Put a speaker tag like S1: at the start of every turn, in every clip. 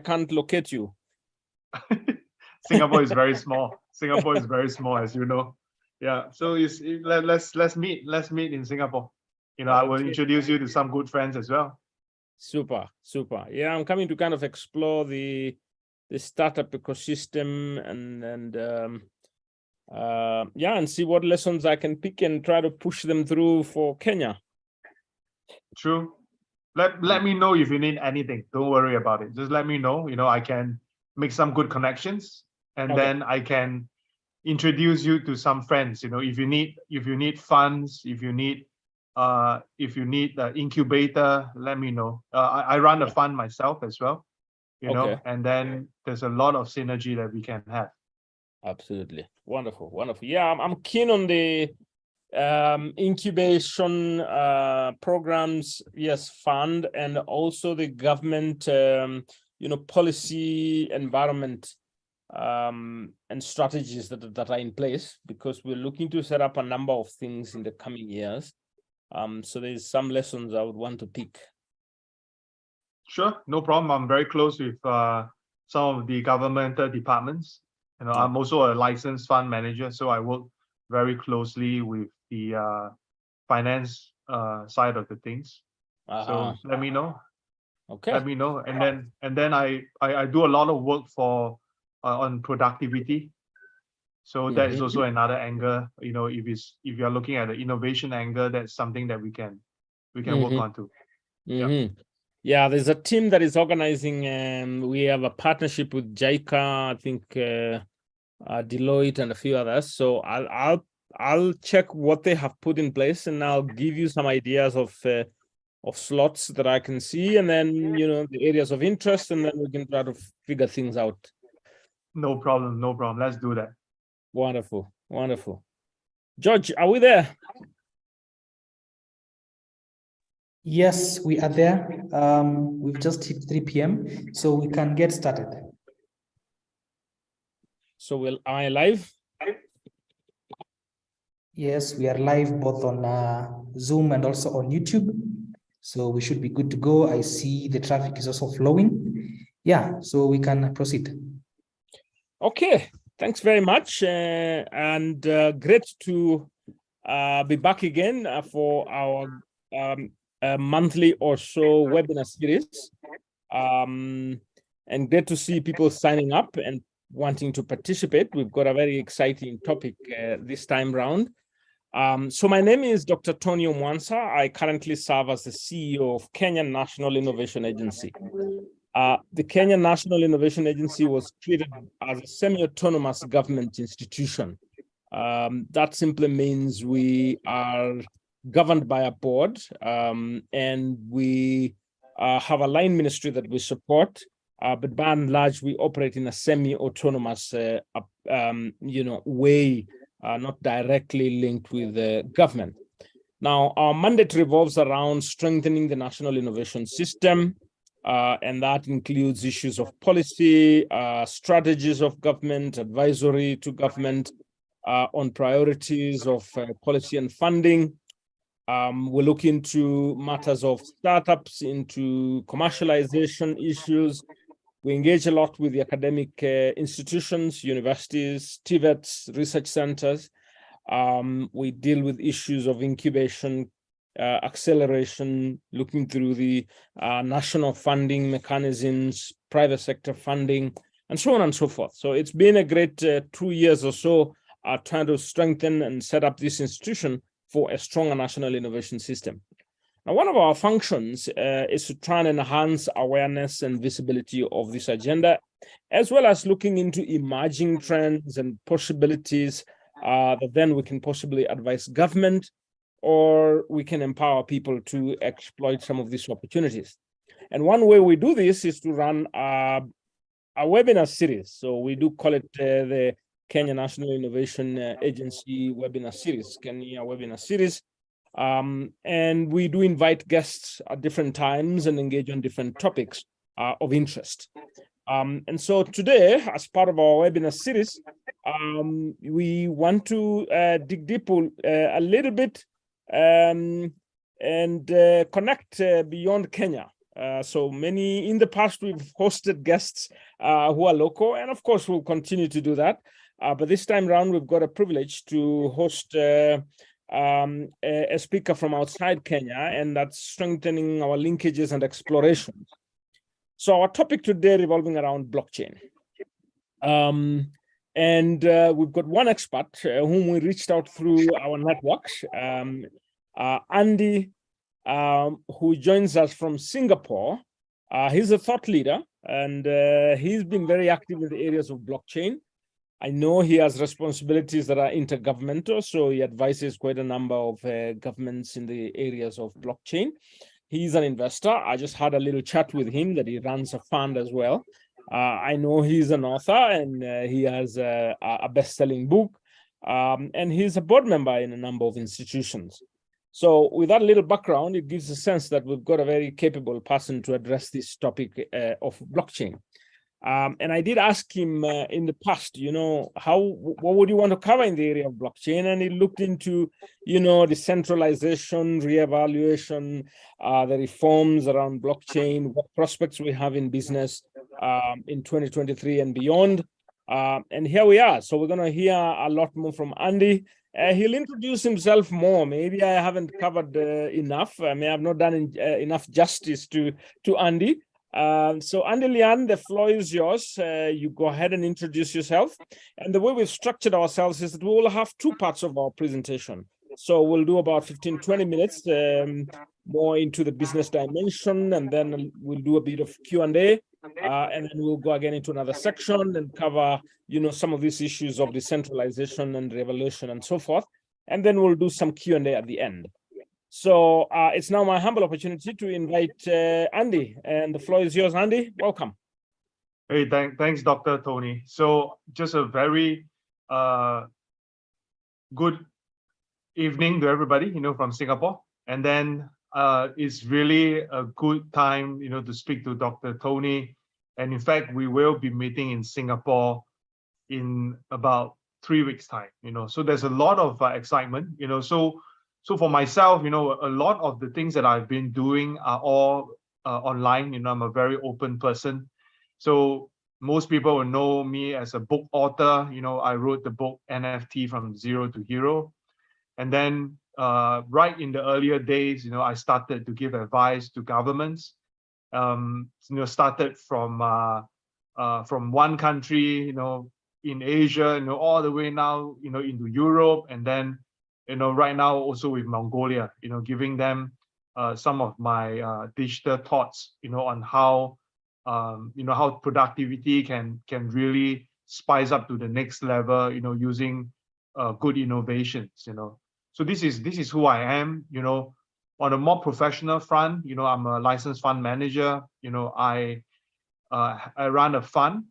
S1: can't locate you?
S2: Singapore is very small. Singapore is very small, as you know. Yeah. So let's meet. Let's meet in Singapore. I will introduce you to some good friends as well.
S1: Super. Yeah, I'm coming to kind of explore the startup ecosystem and see what lessons I can pick and try to push them through for Kenya.
S2: True. Let me know if you need anything. Don't worry about it. Just let me know. I can make some good connections, and then I can introduce you to some friends. If you need funds, if you need the incubator, let me know. I run a fund myself as well. And then there's a lot of synergy that we can have.
S1: Absolutely. Wonderful. Yeah, I'm keen on the incubation programs, yes, fund, and also the government policy environment and strategies that are in place, because we're looking to set up a number of things in the coming years. So there's some lessons I would want to pick.
S2: Sure, no problem. I'm very close with some of the governmental departments. I'm also a licensed fund manager, so I work very closely with the finance side of the things. So let me know. Let me know, and then I do a lot of work on productivity. So that is also another angle. If you're looking at the innovation angle, that's something that we can work on too.
S1: Yeah, there's a team that is organizing. We have a partnership with JICA, I think, Deloitte, and a few others. So I'll check what they have put in place, and I'll give you some ideas of slots that I can see, and then the areas of interest, and then we can try to figure things out.
S2: No problem. Let's do that.
S1: Wonderful. George, are we there?
S3: Yes, we are there. We've just hit 3 p.m., so we can get started.
S1: So am I live?
S3: Yes, we are live both on Zoom and also on YouTube. So we should be good to go. I see the traffic is also flowing. Yeah, so we can proceed.
S1: Okay, thanks very much. And great to be back again for our monthly or so webinar series. And great to see people signing up and wanting to participate. We've got a very exciting topic this time round. So my name is Dr. Tonio Mwansa. I currently serve as the CEO of Kenya National Innovation Agency. The Kenya National Innovation Agency was created as a semi-autonomous government institution. That simply means we are governed by a board, and we have a line ministry that we support. But by and large, we operate in a semi-autonomous way, not directly linked with the government. Now, our mandate revolves around strengthening the national innovation system, and that includes issues of policy, strategies of government, advisory to government on priorities of policy and funding. We look into matters of startups, into commercialization issues. We engage a lot with the academic institutions, universities, TVETs, research centers. We deal with issues of incubation, acceleration, looking through the national funding mechanisms, private sector funding, and so on and so forth. So it's been a great 2 years or so trying to strengthen and set up this institution for a stronger national innovation system. Now, one of our functions is to try and enhance awareness and visibility of this agenda, as well as looking into emerging trends and possibilities that then we can possibly advise government, or we can empower people to exploit some of these opportunities. And one way we do this is to run a webinar series. So we do call it the Kenya National Innovation Agency webinar series, Kenya webinar series. And we do invite guests at different times and engage on different topics of interest. And so today, as part of our webinar series, we want to dig deep a little bit and connect beyond Kenya. So many in the past, we've hosted guests who are local, and of course, we'll continue to do that. But this time around, we've got a privilege to host a speaker from outside Kenya, and that's strengthening our linkages and explorations. So our topic today revolving around blockchain. We've got one expert whom we reached out through our networks, Andy, who joins us from Singapore. He's a thought leader, and he's been very active in the areas of blockchain. I know he has responsibilities that are intergovernmental, so he advises quite a number of governments in the areas of blockchain. He's an investor. I just had a little chat with him that he runs a fund as well. I know he's an author, and he has a best-selling book, and he's a board member in a number of institutions. So with that little background, it gives a sense that we've got a very capable person to address this topic of blockchain. And I did ask him in the past, what would you want to cover in the area of blockchain? And he looked into, decentralization, reevaluation, the reforms around blockchain, what prospects we have in business in 2023 and beyond. And here we are. So we're going to hear a lot more from Andy. He'll introduce himself more. Maybe I haven't covered enough. I may have not done enough justice to Andy. So Andy Lian, the floor is yours. You go ahead and introduce yourself. And the way we've structured ourselves is that we will have two parts of our presentation. So we'll do about 15-20 minutes more into the business dimension, and then we'll do a bit of Q&A, and then we'll go again into another section and cover, some of these issues of decentralization and revolution and so forth. And then we'll do some Q&A at the end. So it's now my humble opportunity to invite Andy, and the floor is yours, Andy. Welcome.
S2: Hey, thanks, Dr. Tony. So just a very good evening to everybody, from Singapore. And then it's really a good time, to speak to Dr. Tony. And in fact, we will be meeting in Singapore in about 3 weeks' time, So there's a lot of excitement, So for myself, a lot of the things that I've been doing are all online. I'm a very open person. So most people will know me as a book author. I wrote the book NFT from Zero to Hero. And then right in the earlier days, I started to give advice to governments. Started from one country, in Asia, all the way now, into Europe, and then right now also with Mongolia, giving them some of my digital thoughts, on how, how productivity can really spice up to the next level, using good innovations, So this is who I am, On a more professional front, I'm a licensed fund manager. I run a fund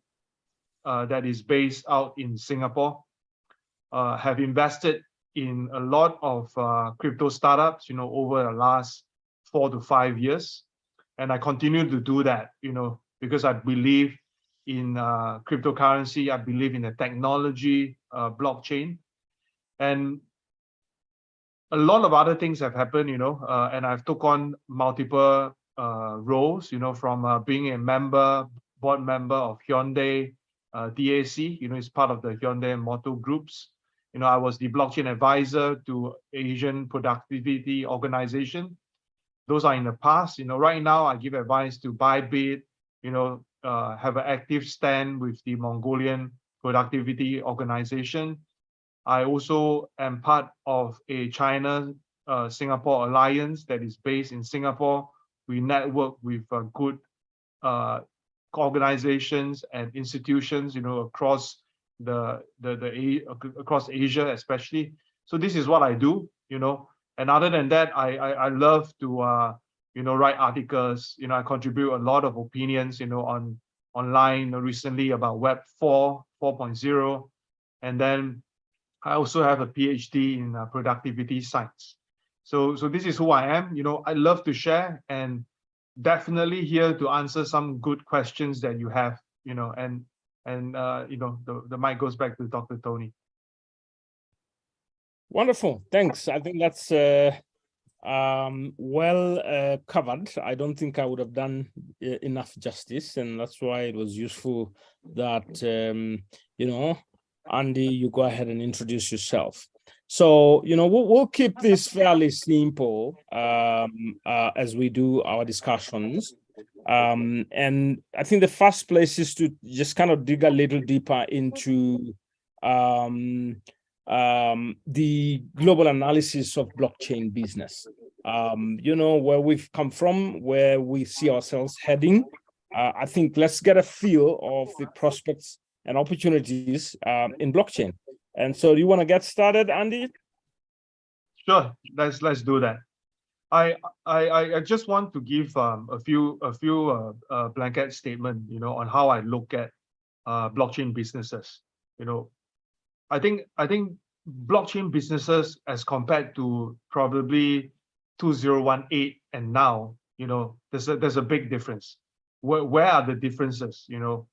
S2: that is based out in Singapore. Have invested in a lot of crypto startups, over the last 4 to 5 years. And I continue to do that, because I believe in cryptocurrency. I believe in the technology, blockchain. And a lot of other things have happened, and I've took on multiple roles, from being a board member of Hyundai DAC, it's part of the Hyundai Motor Groups. I was the blockchain advisor to Asian Productivity Organization. Those are in the past. Right now I give advice to Bybit, have an active stand with the Mongolian Productivity Organization. I also am part of a China-Singapore alliance that is based in Singapore. We network with good organizations and institutions, across across Asia, especially. So this is what I do, And other than that, I love to write articles. I contribute a lot of opinions, online recently about Web 4.0, and then I also have a PhD in productivity science. So this is who I am. I love to share, and definitely here to answer some good questions that you have. And the mic goes back to Dr. Tony.
S1: Wonderful, thanks. I think that's well covered. I don't think I would have done enough justice, and that's why it was useful that Andy, you go ahead and introduce yourself. So we'll keep this fairly simple as we do our discussions. And I think the first place is to just kind of dig a little deeper into the global analysis of blockchain business. Where we've come from, where we see ourselves heading. I think let's get a feel of the prospects and opportunities in blockchain. And so, do you want to get started, Andy?
S2: Sure, let's do that. I just want to give a few blanket statement, on how I look at blockchain businesses. I think blockchain businesses, as compared to probably 2018 and now, there's a big difference. Where are the differences? You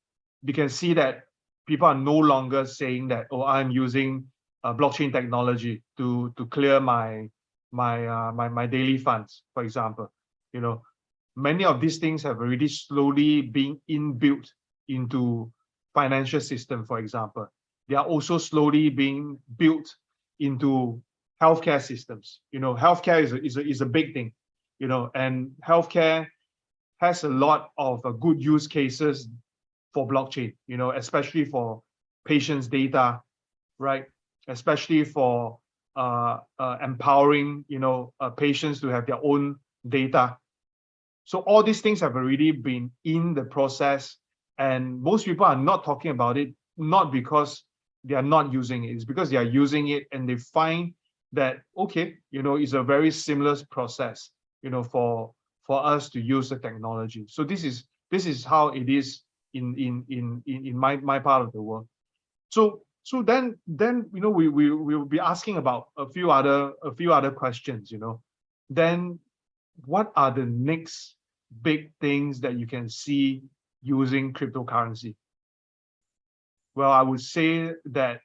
S2: can see that people are no longer saying that, oh, I'm using blockchain technology to clear my daily funds, for example. Many of these things have already slowly been inbuilt into financial system, for example. They are also slowly being built into healthcare systems. Healthcare is a big thing, and healthcare has a lot of good use cases for blockchain, especially for patients' data, right? Especially for empowering, patients to have their own data. So all these things have already been in the process, and most people are not talking about it, not because they are not using it, it's because they are using it and they find that, okay, it's a very seamless process, for us to use the technology. So this is how it is in my part of the world. So then we will be asking about a few other questions. Then what are the next big things that you can see using cryptocurrency? Well, I would say that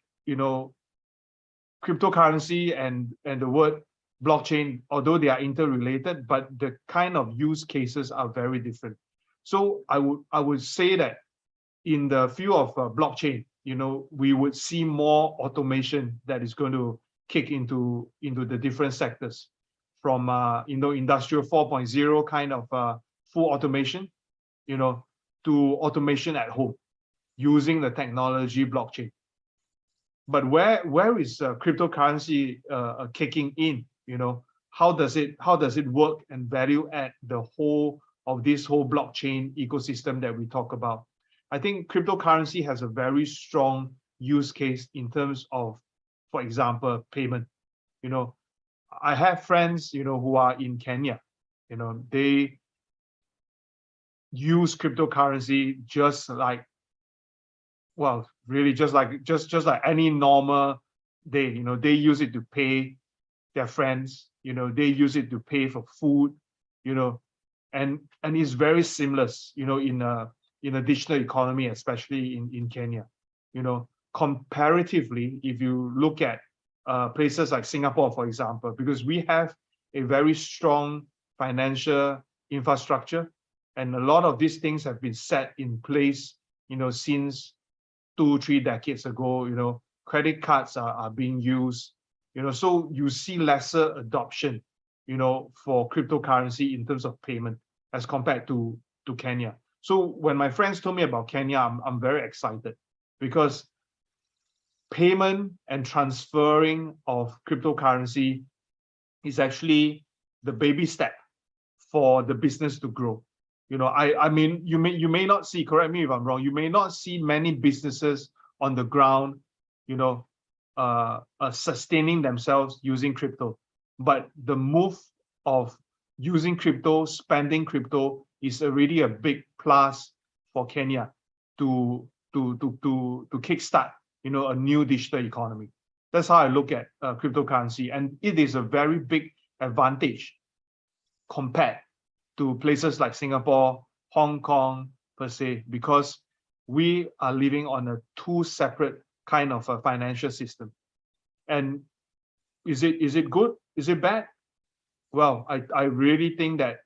S2: cryptocurrency and the word blockchain, although they are interrelated, but the kind of use cases are very different. So I would say that in the field of blockchain, we would see more automation that is going to kick into the different sectors, from industrial 4.0 kind of full automation, to automation at home using the technology blockchain. But where is cryptocurrency kicking in? How does it work and value add the whole of this whole blockchain ecosystem that we talk about? I think cryptocurrency has a very strong use case in terms of, for example, payment. I have friends, who are in Kenya. They use cryptocurrency just like, well, really just like any normal day. They use it to pay their friends. They use it to pay for food. And it's very seamless. In a digital economy, especially in Kenya. Comparatively, if you look at places like Singapore, for example, because we have a very strong financial infrastructure, and a lot of these things have been set in place, since 2-3 decades ago. Credit cards are being used, so you see lesser adoption, for cryptocurrency in terms of payment as compared to Kenya. So when my friends told me about Kenya, I'm very excited, because payment and transferring of cryptocurrency is actually the baby step for the business to grow. I mean, you may not see, correct me if I'm wrong, you may not see many businesses on the ground, sustaining themselves using crypto, but the move of using crypto, spending crypto, is already a big plus for Kenya to kickstart, a new digital economy. That's how I look at cryptocurrency, and it is a very big advantage compared to places like Singapore, Hong Kong per se, because we are living on a two separate kind of a financial system. And is it good? Is it bad? well, I really think that,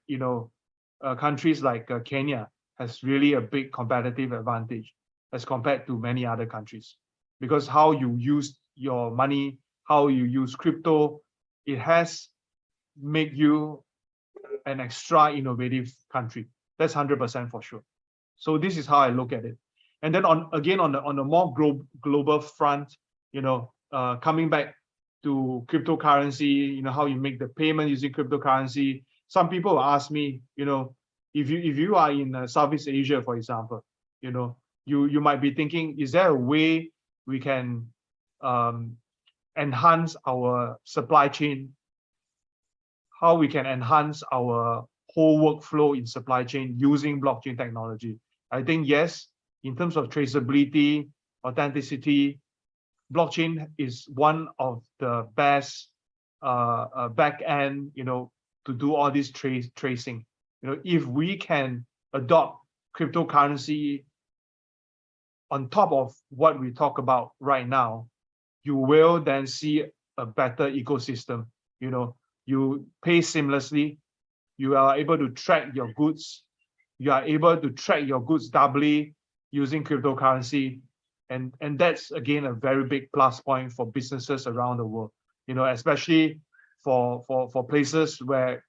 S2: countries like Kenya has really a big competitive advantage as compared to many other countries, because how you use your money, how you use crypto, it has made you an extra innovative country. That's 100% for sure. So this is how I look at it. And then on a more global front, coming back to cryptocurrency, how you make the payment using cryptocurrency. Some people ask me, if you are in Southeast Asia, for example, you might be thinking, is there a way we can enhance our supply chain? How we can enhance our whole workflow in supply chain using blockchain technology? I think yes, in terms of traceability, authenticity, blockchain is one of the best back end, to do all this tracing. If we can adopt cryptocurrency on top of what we talk about right now, you will then see a better ecosystem. You pay seamlessly, you are able to track your goods, you are able to track your goods doubly using cryptocurrency. And that's again a very big plus point for businesses around the world, especially for places where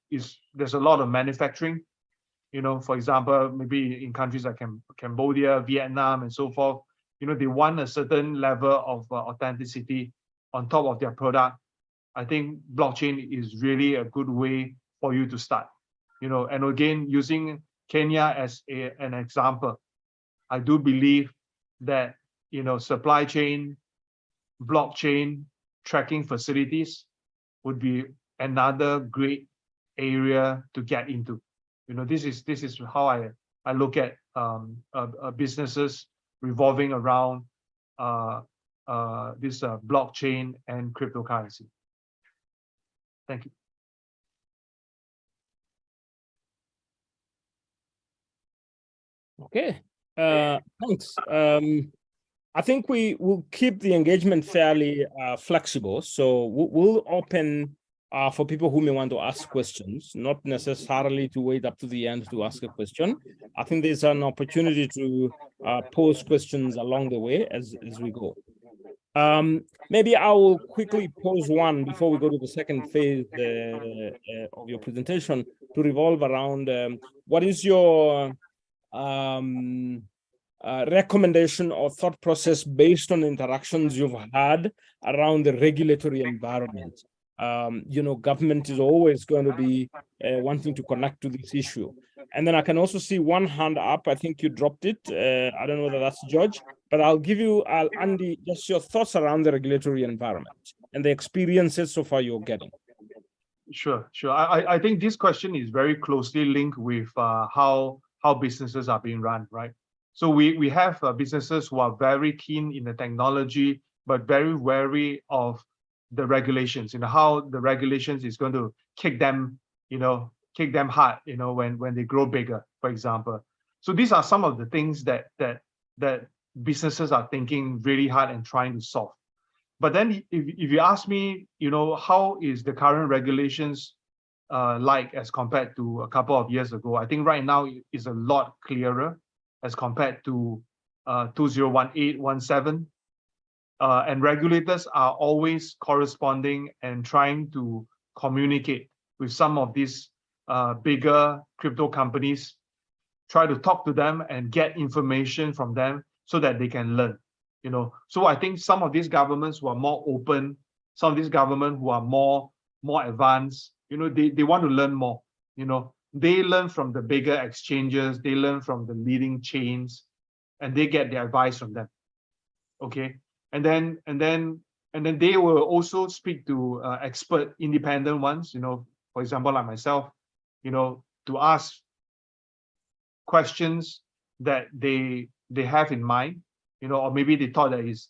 S2: there's a lot of manufacturing, for example, maybe in countries like Cambodia, Vietnam, and so forth. They want a certain level of authenticity on top of their product. I think blockchain is really a good way for you to start. And again, using Kenya as an example, I do believe that supply chain, blockchain tracking facilities would be another great area to get into. This is how I look at businesses revolving around this blockchain and cryptocurrency. Thank you.
S1: Okay, thanks. I think we will keep the engagement fairly flexible. So we'll open for people who may want to ask questions, not necessarily to wait up to the end to ask a question. I think there's an opportunity to pose questions along the way as we go. Maybe I will quickly pose one before we go to the second phase of your presentation, to revolve around what is your recommendation or thought process based on interactions you've had around the regulatory environment. Government is always going to be wanting to connect to this issue. And then I can also see one hand up. I think you dropped it. I don't know whether that's George, but I'll give you, Andy, just your thoughts around the regulatory environment and the experiences so far you're getting.
S2: Sure. I think this question is very closely linked with how businesses are being run, right? So we have businesses who are very keen in the technology, but very wary of the regulations, how the regulations is going to kick them hard, when they grow bigger, for example. So these are some of the things that businesses are thinking really hard and trying to solve. But then if you ask me, how is the current regulations like as compared to a couple of years ago, I think right now it is a lot clearer as compared to 2018-17. And regulators are always corresponding and trying to communicate with some of these bigger crypto companies, try to talk to them and get information from them so that they can learn. So I think some of these governments who are more open, some of these governments who are more advanced, they want to learn more. They learn from the bigger exchanges, they learn from the leading chains, and they get their advice from them. Okay. And then they will also speak to expert independent ones, for example, like myself, to ask questions that they have in mind, or maybe they thought that is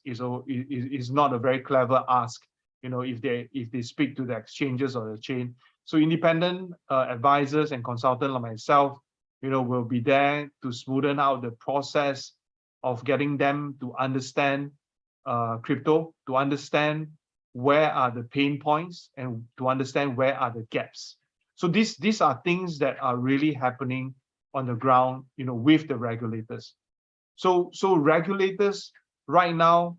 S2: not a very clever ask, if they speak to the exchanges or the chain. So independent advisors and consultants like myself, will be there to smoothen out the process of getting them to understand crypto, to understand where are the pain points and to understand where are the gaps. So these are things that are really happening on the ground, with the regulators. So regulators right now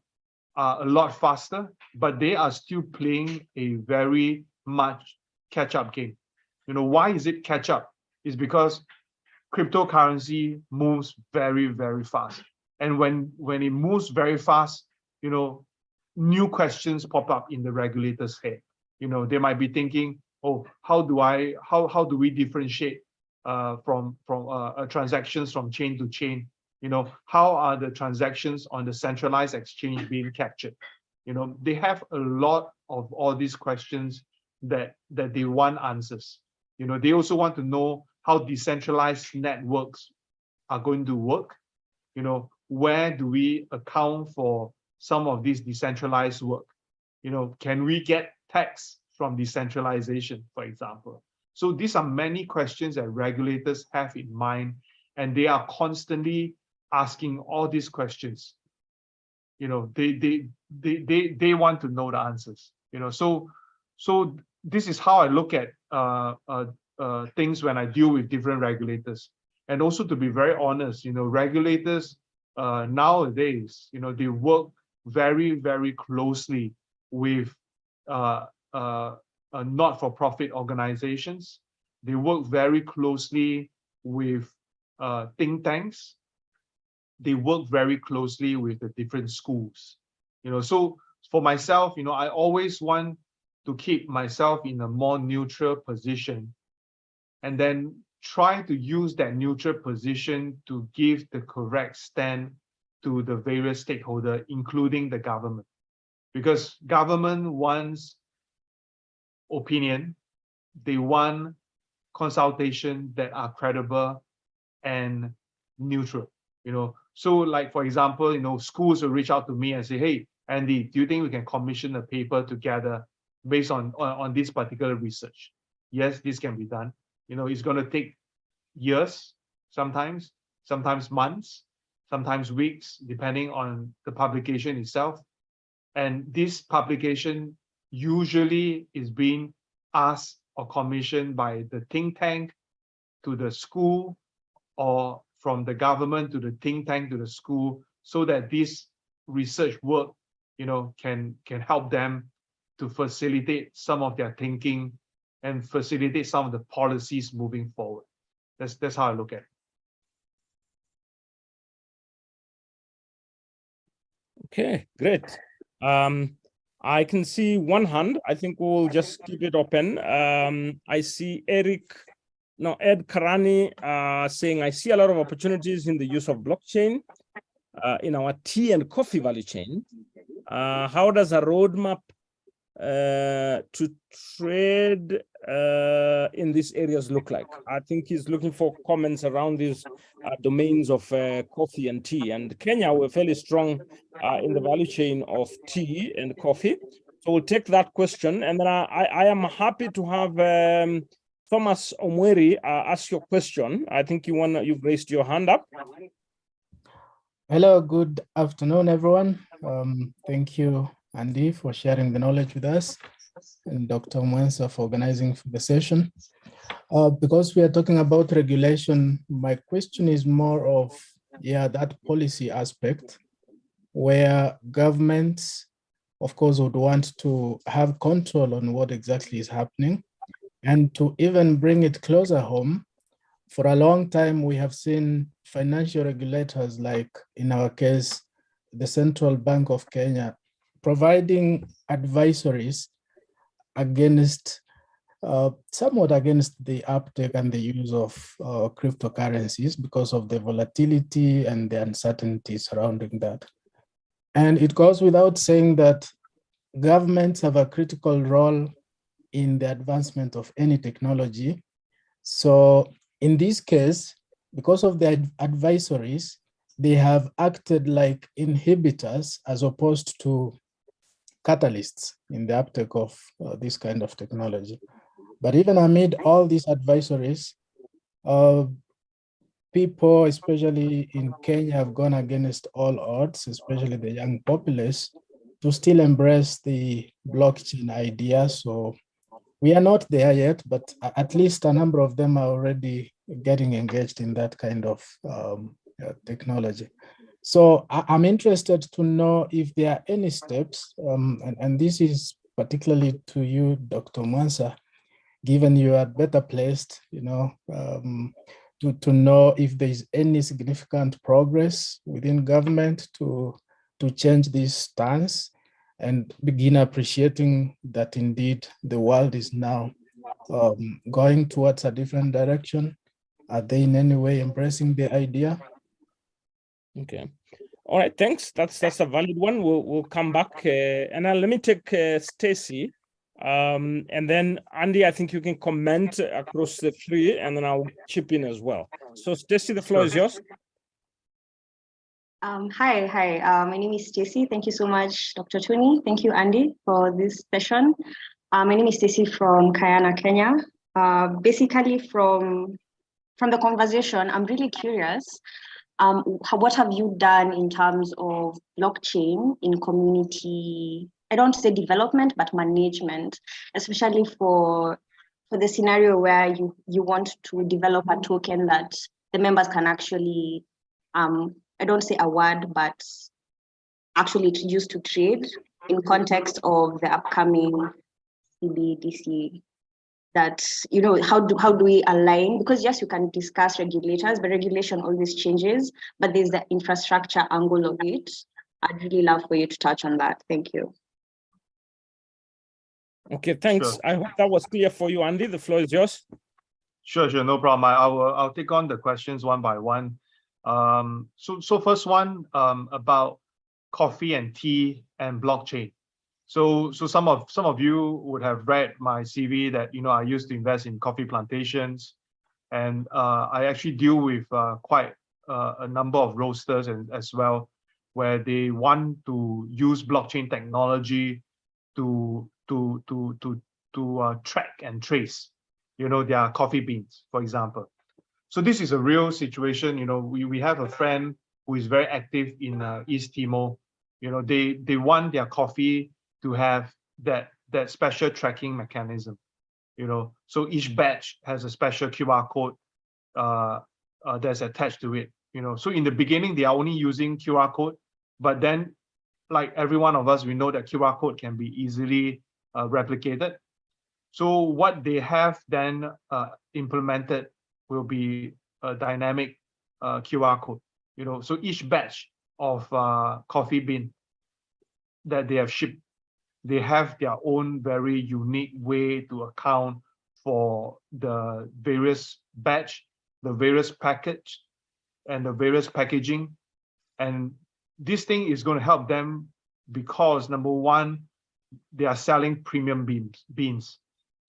S2: are a lot faster, but they are still playing a very much catch-up game. Why is it catch-up? It's because cryptocurrency moves very, very fast. And when it moves very fast, new questions pop up in the regulator's head. They might be thinking, oh, how do we differentiate from transactions from chain to chain? How are the transactions on the centralized exchange being captured? They have a lot of all these questions that they want answers. They also want to know how decentralized networks are going to work. Where do we account for some of this decentralized work? Can we get tax from decentralization, for example? So these are many questions that regulators have in mind, and they are constantly asking all these questions. They want to know the answers. So this is how I look at things when I deal with different regulators. And also, to be very honest, regulators nowadays, they work very, very closely with not-for-profit organizations. They work very closely with think tanks. They work very closely with the different schools. So for myself, I always want to keep myself in a more neutral position, and then try to use that neutral position to give the correct stand to the various stakeholders, including the government. Because government wants opinion, they want consultation that are credible and neutral. So like, for example, schools will reach out to me and say, hey, Andy, do you think we can commission a paper together based on this particular research? Yes, this can be done. It's going to take years, sometimes months, sometimes weeks, depending on the publication itself. And this publication usually is being asked or commissioned by the think tank to the school, or from the government to the think tank to the school, so that this research work, can help them to facilitate some of their thinking and facilitate some of the policies moving forward. That's how I look at it.
S1: Okay, great. I can see one hand. I think we'll just keep it open. I see Ed Karani saying, I see a lot of opportunities in the use of blockchain in our tea and coffee value chain. How does a roadmap to trade in these areas look like? I think he's looking for comments around these domains of coffee and tea. And Kenya, we're fairly strong in the value chain of tea and coffee. So we'll take that question. And then I am happy to have Thomas Omweri ask your question. I think you've raised your hand up.
S4: Hello, good afternoon, everyone. Thank you, Andy, for sharing the knowledge with us, and Dr. Mwensa for organizing the session. Because we are talking about regulation, my question is more of, that policy aspect, where governments, of course, would want to have control on what exactly is happening, and to even bring it closer home. For a long time, we have seen financial regulators, like in our case, the Central Bank of Kenya, providing advisories against, somewhat against the uptake and the use of cryptocurrencies because of the volatility and the uncertainty surrounding that. And it goes without saying that governments have a critical role in the advancement of any technology. So in this case, because of the advisories, they have acted like inhibitors as opposed to catalysts in the uptake of this kind of technology. But even amid all these advisories, people, especially in Kenya, have gone against all odds, especially the young populace, to still embrace the blockchain idea. So We are not there yet, but at least a number of them are already getting engaged in that kind of technology. So I'm interested to know if there are any steps, and this is particularly to you, Dr. Mwansa, given you are better placed, to know if there is any significant progress within government to change this stance and begin appreciating that indeed the world is now going towards a different direction. Are they in any way embracing the idea?
S1: Okay. All right, thanks. That's a valid one. We'll come back. And now let me take Stacy. And then Andy, I think you can comment across the three, and then I'll chip in as well. So Stacy, the floor is yours.
S5: Hi. My name is Stacy. Thank you so much, Dr. Tony. Thank you, Andy, for this session. My name is Stacy from Kayana, Kenya. Basically, from the conversation, I'm really curious. What have you done in terms of blockchain in community? I don't say development, but management, especially for the scenario where you want to develop a token that the members can actually, I don't say award, but actually use to trade in context of the upcoming CBDC. That, how do we align? Because yes, you can discuss regulators, but regulation always changes, but there's the infrastructure angle of it. I'd really love for you to touch on that. Thank you.
S1: Okay, thanks.
S2: Sure.
S1: I hope that was clear for you, Andy. The floor is yours.
S2: Sure, no problem. I'll take on the questions one by one. So first one, about coffee and tea and blockchain. So some of you would have read my CV that I used to invest in coffee plantations, and I actually deal with quite a number of roasters as well, where they want to use blockchain technology to track and trace, their coffee beans, for example. So this is a real situation. We have a friend who is very active in East Timor. They want their coffee to have that special tracking mechanism. So each batch has a special QR code that's attached to it. So in the beginning they are only using QR code, but then, like every one of us, we know that QR code can be easily replicated. So what they have then implemented will be a dynamic QR code. So each batch of coffee bean that they have shipped, they have their own very unique way to account for the various batch, the various package, and the various packaging. And this thing is going to help them because, number one, they are selling premium beans.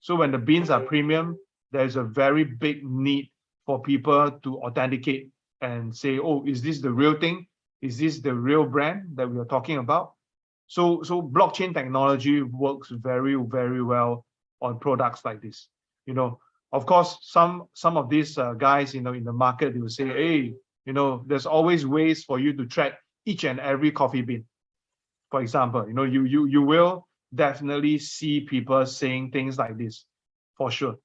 S2: So when the beans are premium, there's a very big need for people to authenticate and say, oh, is this the real thing? Is this the real brand that we are talking about? So blockchain technology works very, very well on products like this. Of course, some of these guys, in the market, they will say, hey, there's always ways for you to track each and every coffee bean. For example, you will definitely see people saying things like this, for sure.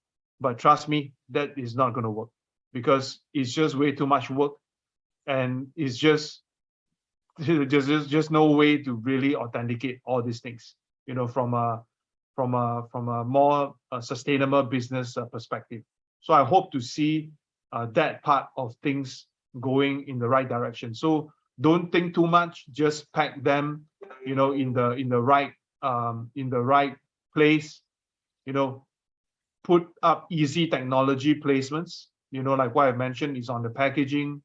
S2: But trust me, that is not going to work because it's just way too much work, and it's just no way to really authenticate all these things. From a more sustainable business perspective. So I hope to see that part of things going in the right direction. So don't think too much. Just pack them, in the right place. Put up easy technology placements. Like what I mentioned is on the packaging.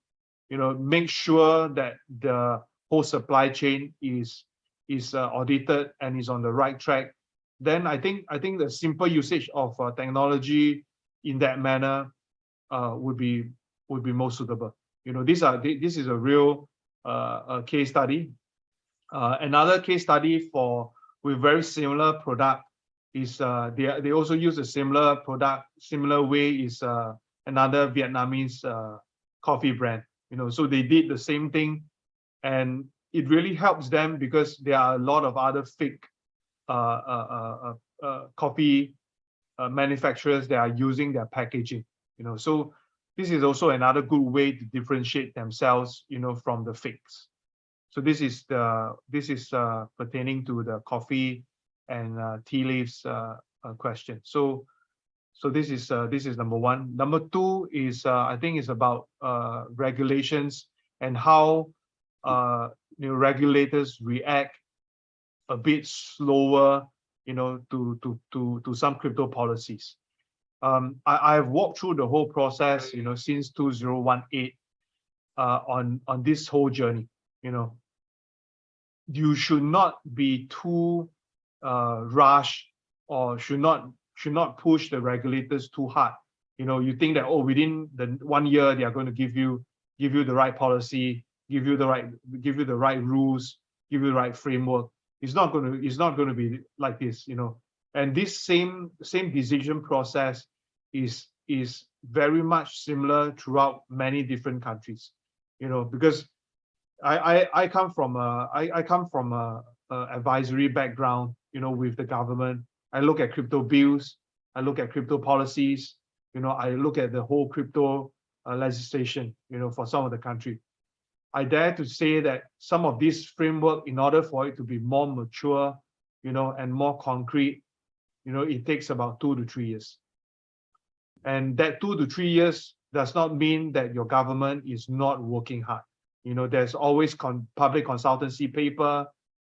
S2: Make sure that the whole supply chain is audited and is on the right track. Then I think the simple usage of technology in that manner would be most suitable. This is a real case study. Another case study with very similar product is they also use a similar product, similar way is another Vietnamese coffee brand. So they did the same thing, and it really helps them because there are a lot of other fake coffee manufacturers that are using their packaging. So this is also another good way to differentiate themselves, from the fakes. So this is pertaining to the coffee and tea leaves question. So this is number one. Number two is I think is about regulations and how regulators react a bit slower, to some crypto policies. I've walked through the whole process, since 2018 on this whole journey. You should not be too rushed, or should not push the regulators too hard. You think that, oh, within the 1 year they are going to give you the right policy, give you the right rules, give you the right framework. It's not going to be like this, And this same decision process is very much similar throughout many different countries, because I come from a advisory background, with the government. I look at crypto bills, I look at crypto policies, I look at the whole crypto legislation, for some of the country. I dare to say that some of this framework, in order for it to be more mature, and more concrete, it takes about 2 to 3 years. And that 2 to 3 years does not mean that your government is not working hard. There's always public consultancy paper,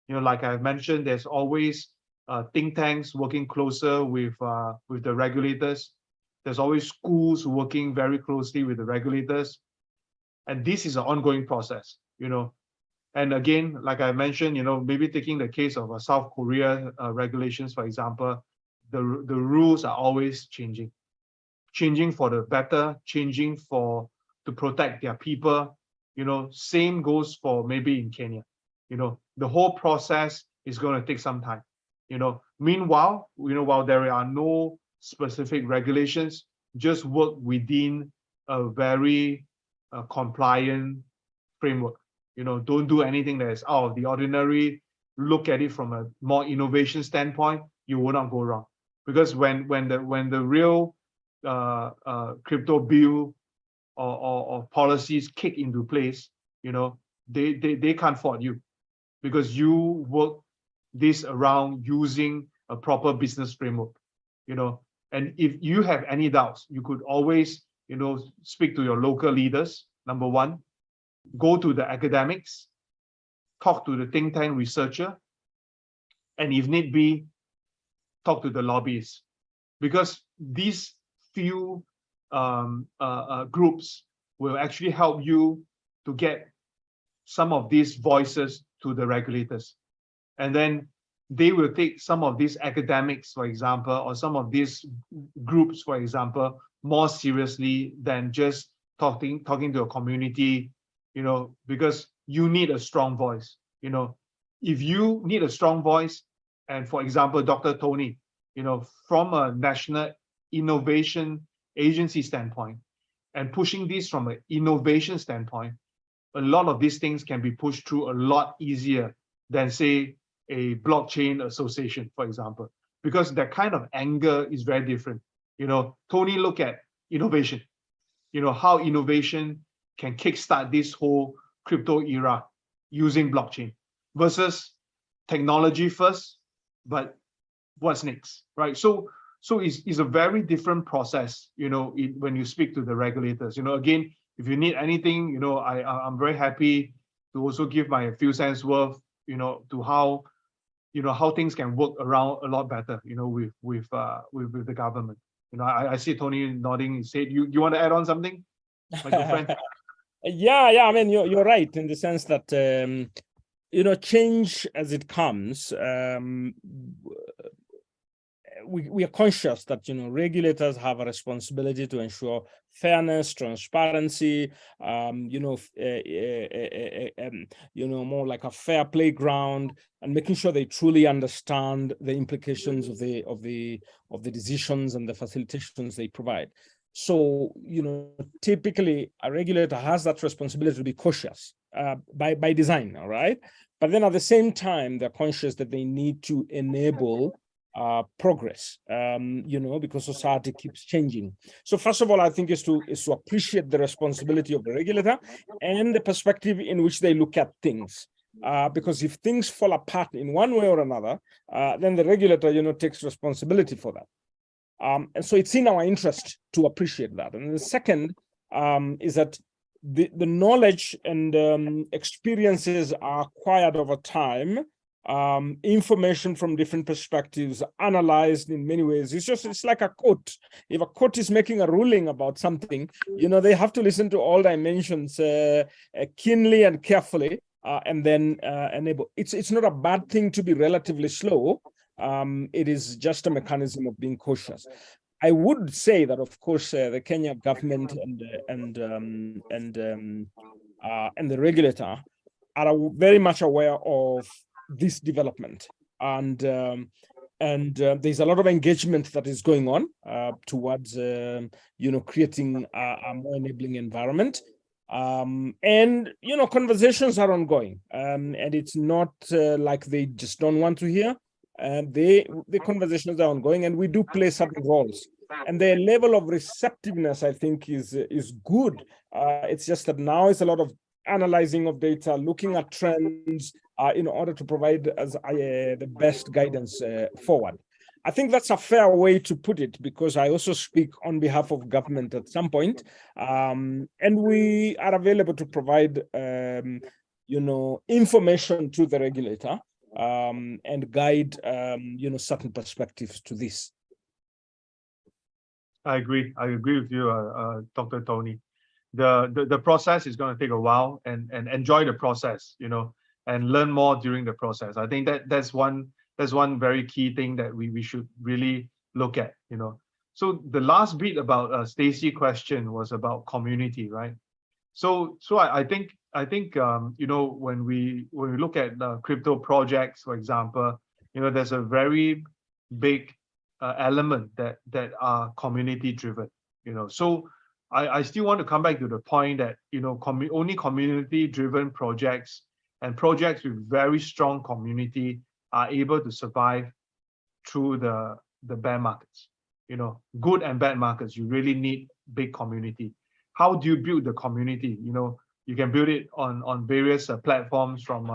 S2: like I've mentioned, there's always think tanks working closer with the regulators. There's always schools working very closely with the regulators. And this is an ongoing process, And again, like I mentioned, maybe taking the case of South Korea regulations, for example, the rules are always changing for the better, changing to protect their people. Same goes for maybe in Kenya. The whole process is going to take some time. Meanwhile, while there are no specific regulations, just work within a very compliant framework. Don't do anything that is out of the ordinary. Look at it from a more innovation standpoint. You will not go wrong, because when the real crypto bill or policies kick into place, they can't fault you, because you work this around using a proper business framework. And if you have any doubts, you could always speak to your local leaders. Number one, go to the academics, talk to the think tank researcher, and if need be, talk to the lobbyists, because these few groups will actually help you to get some of these voices to the regulators. And then they will take some of these academics, for example, or some of these groups, for example, more seriously than just talking to a community, because you need a strong voice. If you need a strong voice, and for example, Dr. Tony, from a national innovation agency standpoint, and pushing this from an innovation standpoint, a lot of these things can be pushed through a lot easier than, say, a blockchain association, for example, because that kind of anger is very different. Tony, look at innovation, how innovation can kickstart this whole crypto era using blockchain, versus technology first, but what's next, right? So it's a very different process, when you speak to the regulators. Again, if you need anything, I'm very happy to also give my few cents worth, to how things can work around a lot better, with the government. I see Tony nodding his head. You want to add on something, my good friend?
S1: Yeah. I mean, you're right in the sense that change as it comes. We are conscious that regulators have a responsibility to ensure fairness, transparency, more like a fair playground, and making sure they truly understand the implications of the decisions and the facilitations they provide. So typically a regulator has that responsibility to be cautious by design, all right? But then at the same time, they're conscious that they need to enable progress, because society keeps changing. So first of all, I think is to appreciate the responsibility of the regulator and the perspective in which they look at things. Because if things fall apart in one way or another, then the regulator, takes responsibility for that. And so it's in our interest to appreciate that. And the second is that the knowledge and experiences are acquired over time, information from different perspectives, analyzed in many ways. It's like a court. If a court is making a ruling about something, they have to listen to all dimensions keenly and carefully, and then enable. It's not a bad thing to be relatively slow. It is just a mechanism of being cautious. I would say that, of course, the Kenya government and the regulator are very much aware of this development, and there's a lot of engagement that is going on towards creating a more enabling environment. And conversations are ongoing, and it's not like they just don't want to hear. The conversations are ongoing, and we do play certain roles. And the level of receptiveness, I think, is good. It's just that now it's a lot of analyzing of data, looking at trends in order to provide as the best guidance forward. I think that's a fair way to put it, because I also speak on behalf of government at some point, and we are available to provide information to the regulator and guide certain perspectives to this.
S2: I agree with you, Dr. Tony. The process is going to take a while, and enjoy the process, and learn more during the process. I think that's one very key thing that we should really look at. So the last bit about Stacey's question was about community, right? So I think when we look at crypto projects, for example, there's a very big element that are community driven. So I still want to come back to the point that only community driven projects and projects with very strong community are able to survive through the bear markets. Good and bad markets, you really need big community. How do you build the community? You can build it on various platforms, from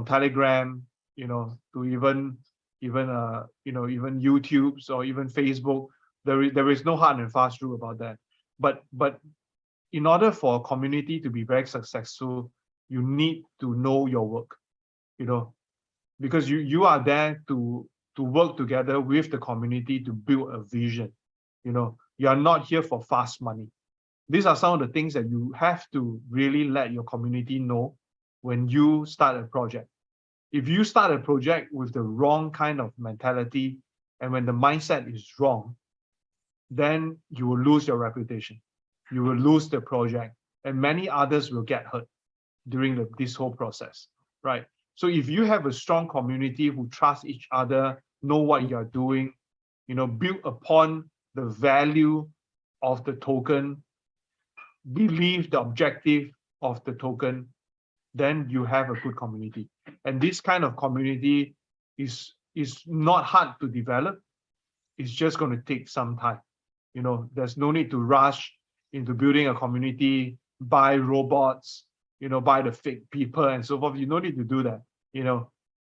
S2: Telegram, to even YouTube's or even Facebook. There is no hard and fast rule about that. But in order for a community to be very successful, you need to know your work, because you are there to work together with the community to build a vision. You are not here for fast money. These are some of the things that you have to really let your community know when you start a project. If you start a project with the wrong kind of mentality, and when the mindset is wrong, then you will lose your reputation. You will lose the project, and many others will get hurt during this whole process, right? So if you have a strong community who trust each other, know what you're doing, build upon the value of the token, believe the objective of the token, then you have a good community. And this kind of community is not hard to develop. It's just going to take some time. There's no need to rush into building a community, buy robots, buy the fake people and so forth. You don't need to do that.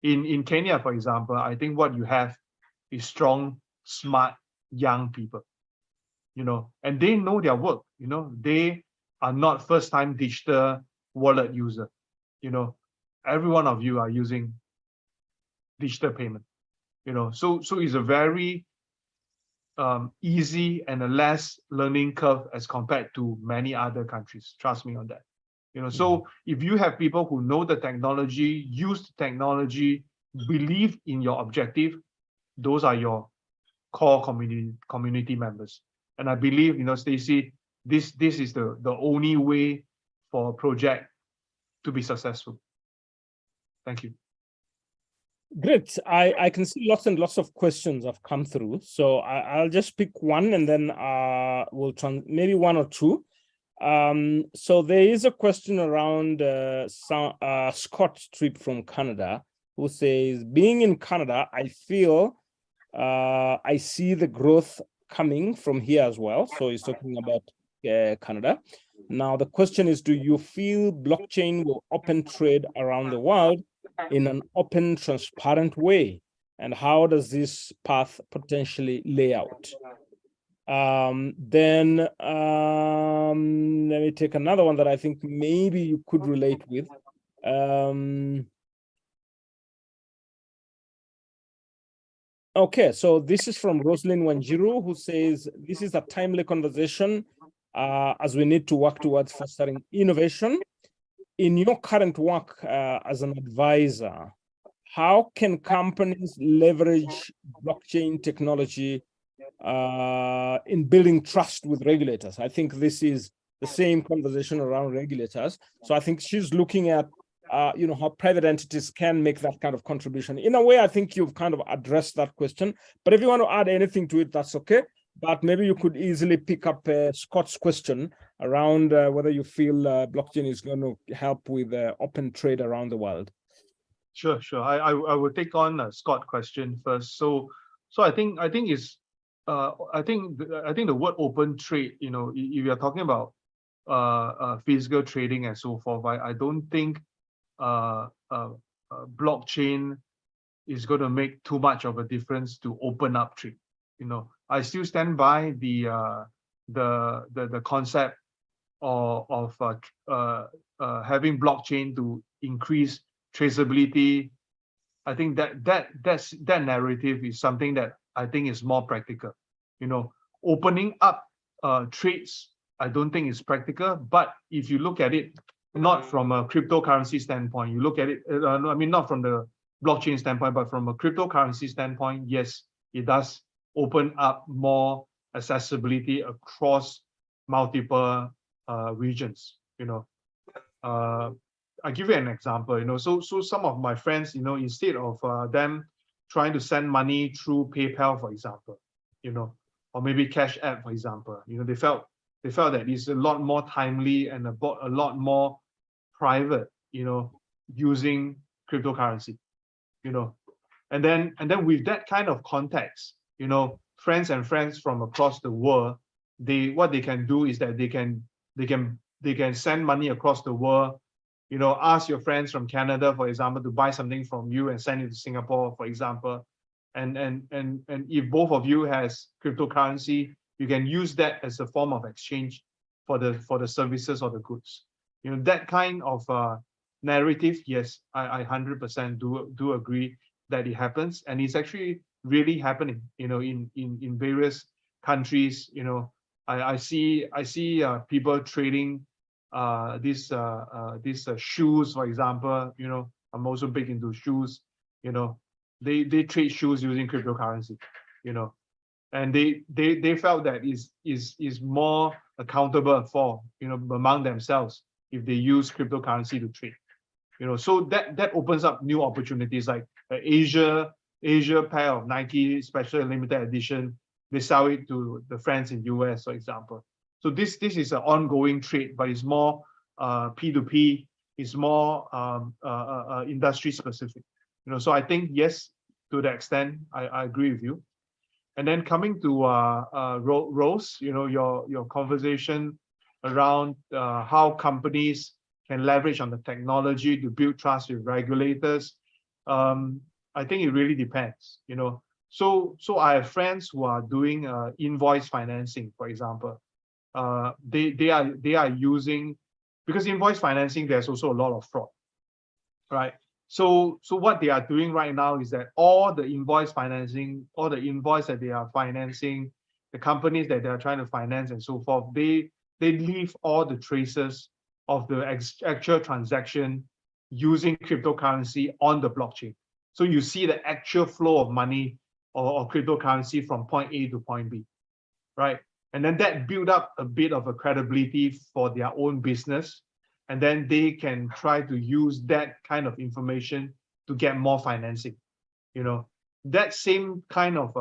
S2: In Kenya, for example, I think what you have is strong, smart, young people, and they know their work. They are not first-time digital wallet user. Every one of you are using digital payment. So it's a very easy and a less learning curve as compared to many other countries. Trust me on that. So if you have people who know the technology, use the technology, believe in your objective, those are your core community members. And I believe, Stacey, this is the only way for a project to be successful. Thank you.
S1: Great. I can see lots and lots of questions have come through. So I'll just pick one, and then we'll maybe one or two. So there is a question around Scott Street from Canada, who says, being in Canada, I feel I see the growth coming from here as well. So he's talking about Canada. Now, the question is, do you feel blockchain will open trade around the world in an open, transparent way? And how does this path potentially lay out? Then let me take another one that I think maybe you could relate with. Okay, so this is from Rosalind Wanjiru, who says, this is a timely conversation as we need to work towards fostering innovation. In your current work as an advisor, how can companies leverage blockchain technology in building trust with regulators? I think this is the same conversation around regulators. So I think she's looking at how private entities can make that kind of contribution. In a way, I think you've kind of addressed that question, but if you want to add anything to it, that's okay. But maybe you could easily pick up Scott's question around whether you feel blockchain is going to help with open trade around the world.
S2: Sure. I will take on Scott's question first. So I think it's I think the word open trade, if you're talking about physical trading and so forth, I don't think blockchain is going to make too much of a difference to open up trade. I still stand by the concept of having blockchain to increase traceability. I think that narrative is something that I think is more practical. Opening up trades, I don't think is practical. But if you look at it, not from a cryptocurrency standpoint, you look at it, I mean, not from the blockchain standpoint, but from a cryptocurrency standpoint, yes, it does open up more accessibility across multiple regions. I give you an example. So some of my friends, instead of them trying to send money through PayPal, for example, or maybe Cash App, for example, they felt that it's a lot more timely and a lot more private, using cryptocurrency, and then with that kind of context, friends and friends from across the world, what they can do is that they can send money across the world. Ask your friends from Canada, for example, to buy something from you and send it to Singapore, for example. And if both of you has cryptocurrency, you can use that as a form of exchange for the services or the goods. That kind of narrative, yes, I 100% do agree that it happens, and it's actually really happening. In various countries. I see people trading these shoes, for example. I'm also big into shoes. They trade shoes using cryptocurrency. And they felt that is more accountable for among themselves if they use cryptocurrency to trade. So that opens up new opportunities, like Asia pair of Nike special limited edition. They sell it to the friends in US, for example. So this is an ongoing trade, but it's more P2P. It's more industry specific. So I think yes, to the extent I agree with you. And then coming to Rose, your conversation around how companies can leverage on the technology to build trust with regulators. I think it really depends. So I have friends who are doing invoice financing, for example. They are using, because invoice financing, there's also a lot of fraud, right? So what they are doing right now is that all the invoice financing, all the invoice that they are financing, the companies that they are trying to finance and so forth, they leave all the traces of the actual transaction using cryptocurrency on the blockchain. So you see the actual flow of money or cryptocurrency from point A to point B, right? And then that build up a bit of a credibility for their own business. And then they can try to use that kind of information to get more financing. That same kind of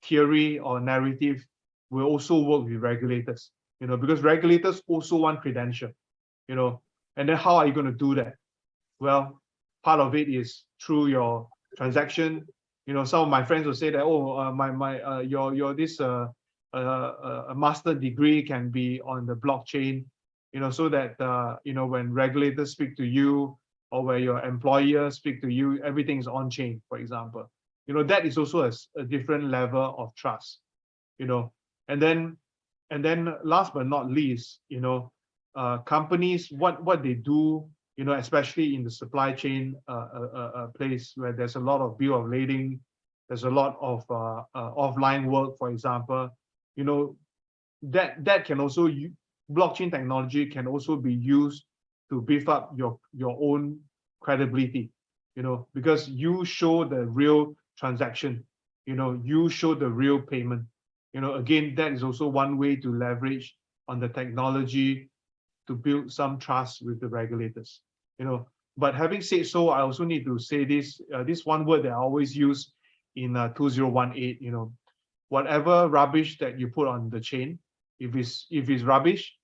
S2: theory or narrative will also work with regulators, because regulators also want credential, and then how are you going to do that? Well, part of it is through your transaction, some of my friends will say that, oh, your this a master degree can be on the blockchain, so that when regulators speak to you or where your employer speak to you, everything is on chain, for example. That is also a different level of trust. And then last but not least, companies, what they do, especially in the supply chain place where there's a lot of bill of lading, there's a lot of offline work, for example, that can also, blockchain technology can also be used to beef up your own credibility, because you show the real transaction, you show the real payment. Again, that is also one way to leverage on the technology to build some trust with the regulators. But having said so, I also need to say this one word that I always use in 2018. Whatever rubbish that you put on the chain, if it's rubbish,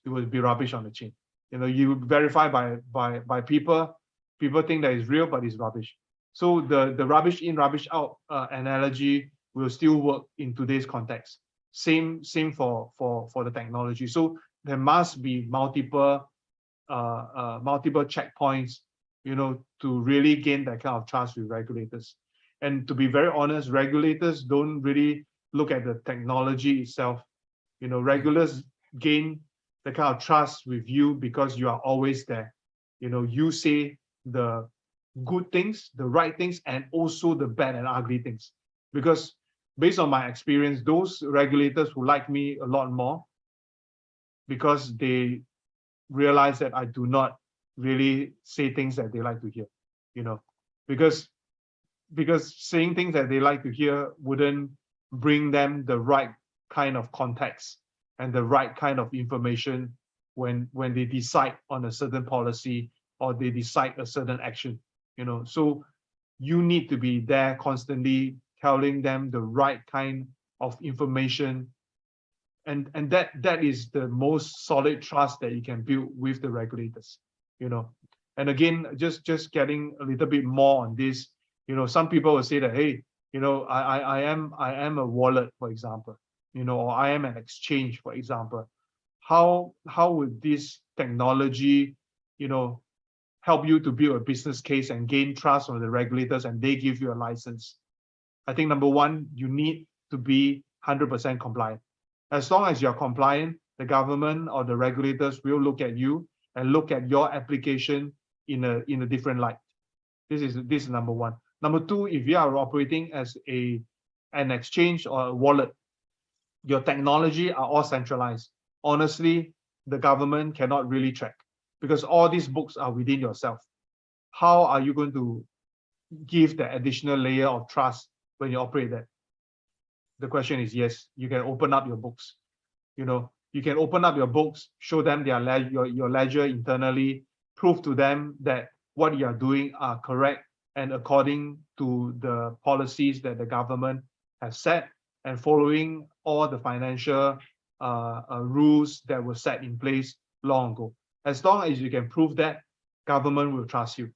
S2: it will be rubbish on the chain. You verify by people think that it's real, but it's rubbish. So the rubbish in, rubbish out analogy will still work in today's context. Same for the technology. So there must be multiple checkpoints, to really gain that kind of trust with regulators. And to be very honest, regulators don't really look at the technology itself. Regulators gain the kind of trust with you because you are always there. You say the good things, the right things, and also the bad and ugly things. Because based on my experience, those regulators who like me a lot more because they realize that I do not really say things that they like to hear, because saying things that they like to hear wouldn't bring them the right kind of context and the right kind of information when they decide on a certain policy or they decide a certain action. So you need to be there constantly telling them the right kind of information, and that is the most solid trust that you can build with the regulators. And again, just getting a little bit more on this, some people will say that, hey, I am a wallet, for example, or I am an exchange, for example. How would this technology help you to build a business case and gain trust from the regulators and they give you a license? I think number one, you need to be 100% compliant. As long as you're compliant, the government or the regulators will look at you and look at your application in a different light. This is number one. Number two, if you are operating as an exchange or a wallet, your technology are all centralized. Honestly, the government cannot really track because all these books are within yourself. How are you going to give the additional layer of trust when you operate that? The question is yes, you can open up your books. You can open up your books, show them your ledger internally, prove to them that what you are doing are correct and according to the policies that the government has set and following all the financial rules that were set in place long ago. As long as you can prove that, government will trust you.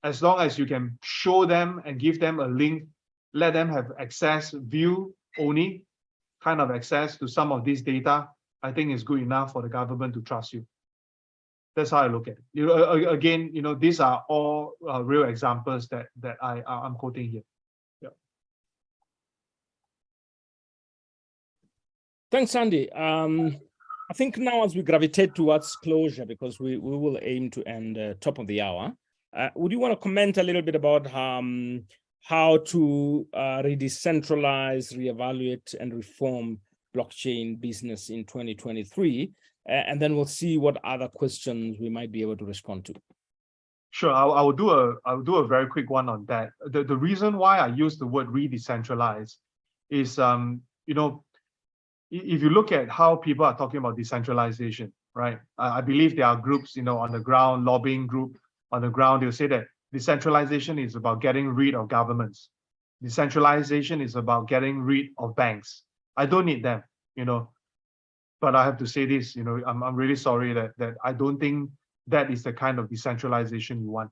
S2: As long as you can show them and give them a link, let them have access, view only kind of access to some of this data, I think is good enough for the government to trust you. That's how I look at it. Again, these are all real examples that I'm quoting here. Yeah.
S1: Thanks, Andy. I think now as we gravitate towards closure, because we will aim to end top of the hour, would you want to comment a little bit about how to redecentralize, reevaluate, and reform blockchain business in 2023? And then we'll see what other questions we might be able to respond to.
S2: Sure, I will do a very quick one on that. The reason why I use the word redecentralize is, if you look at how people are talking about decentralization, right? I believe there are groups, on the ground, lobbying group on the ground, they'll say that decentralization is about getting rid of governments. Decentralization is about getting rid of banks. I don't need them, but I have to say this, I'm really sorry that I don't think that is the kind of decentralization you want.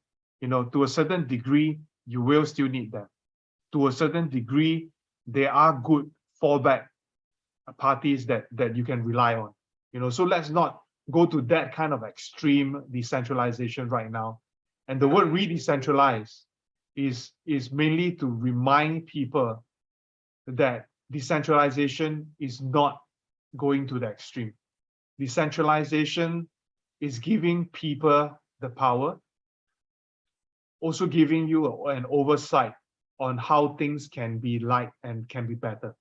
S2: To a certain degree, you will still need them. to a certain degree, they are good fallback parties that you can rely on. So let's not go to that kind of extreme decentralization right now. And the word redecentralize is mainly to remind people that decentralization is not going to the extreme. Decentralization is giving people the power, also giving you an oversight on how things can be like and can be better.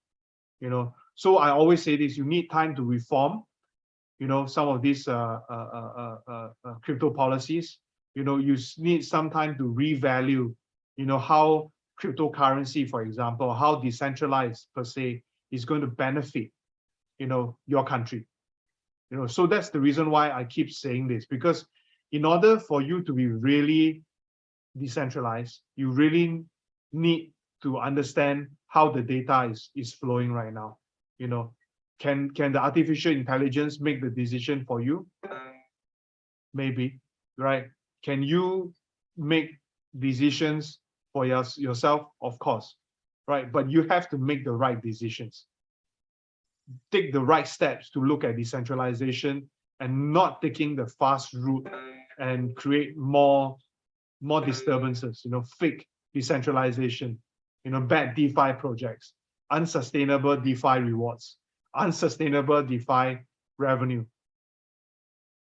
S2: So I always say this: you need time to reform some of these crypto policies. You need some time to revalue how cryptocurrency, for example, how decentralized per se is going to benefit your country. So that's the reason why I keep saying this, because in order for you to be really decentralized, you really need to understand how the data is flowing right now. Can the artificial intelligence make the decision for you? Maybe, right? Can you make decisions for yourself? Of course, right? But you have to make the right decisions. Take the right steps to look at decentralization and not taking the fast route and create more disturbances, fake decentralization, bad DeFi projects, unsustainable DeFi rewards, unsustainable DeFi revenue.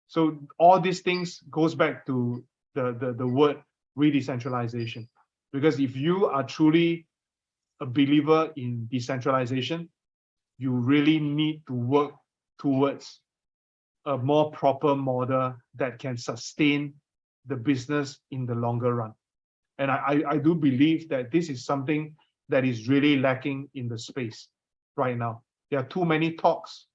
S2: So all these things goes back to the word redecentralization. Because if you are truly a believer in decentralization, you really need to work towards a more proper model that can sustain the business in the longer run. And I do believe that this is something that is really lacking in the space right now. There are too many talks,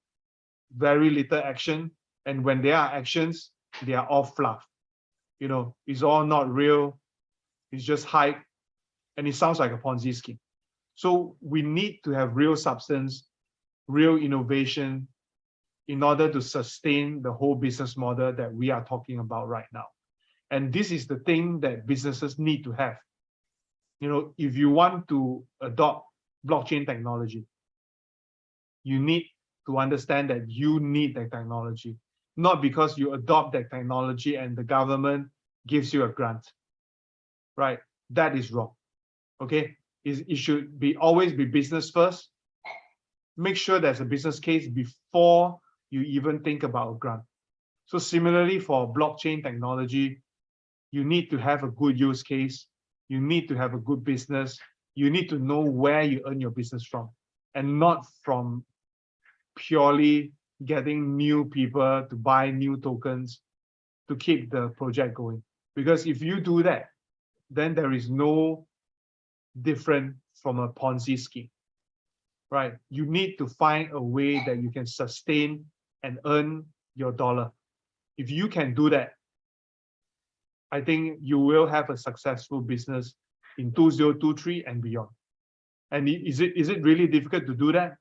S2: very little action. And when there are actions, they are all fluff. It's all not real. It's just hype. And it sounds like a Ponzi scheme. So we need to have real substance, real innovation in order to sustain the whole business model that we are talking about right now. And this is the thing that businesses need to have. If you want to adopt blockchain technology, you need to understand that you need that technology, not because you adopt that technology and the government gives you a grant, right? That is wrong, okay? It should always be business first. Make sure there's a business case before you even think about a grant. So similarly for blockchain technology, you need to have a good use case. You need to have a good business. You need to know where you earn your business from, and not from purely getting new people to buy new tokens to keep the project going. Because if you do that, then there is no different from a Ponzi scheme, right? You need to find a way that you can sustain and earn your dollar. If you can do that, I think you will have a successful business in 2023 and beyond. And is it really difficult to do that?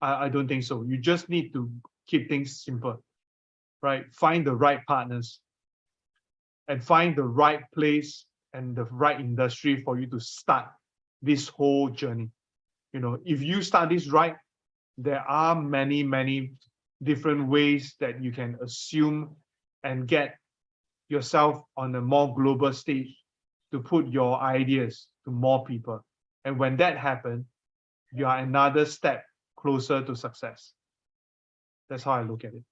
S2: I don't think so. You just need to keep things simple, right? Find the right partners and find the right place and the right industry for you to start this whole journey. If you start this right, there are many, many different ways that you can assume and get yourself on a more global stage to put your ideas to more people. And when that happens, you are another step closer to success. That's how I look at it.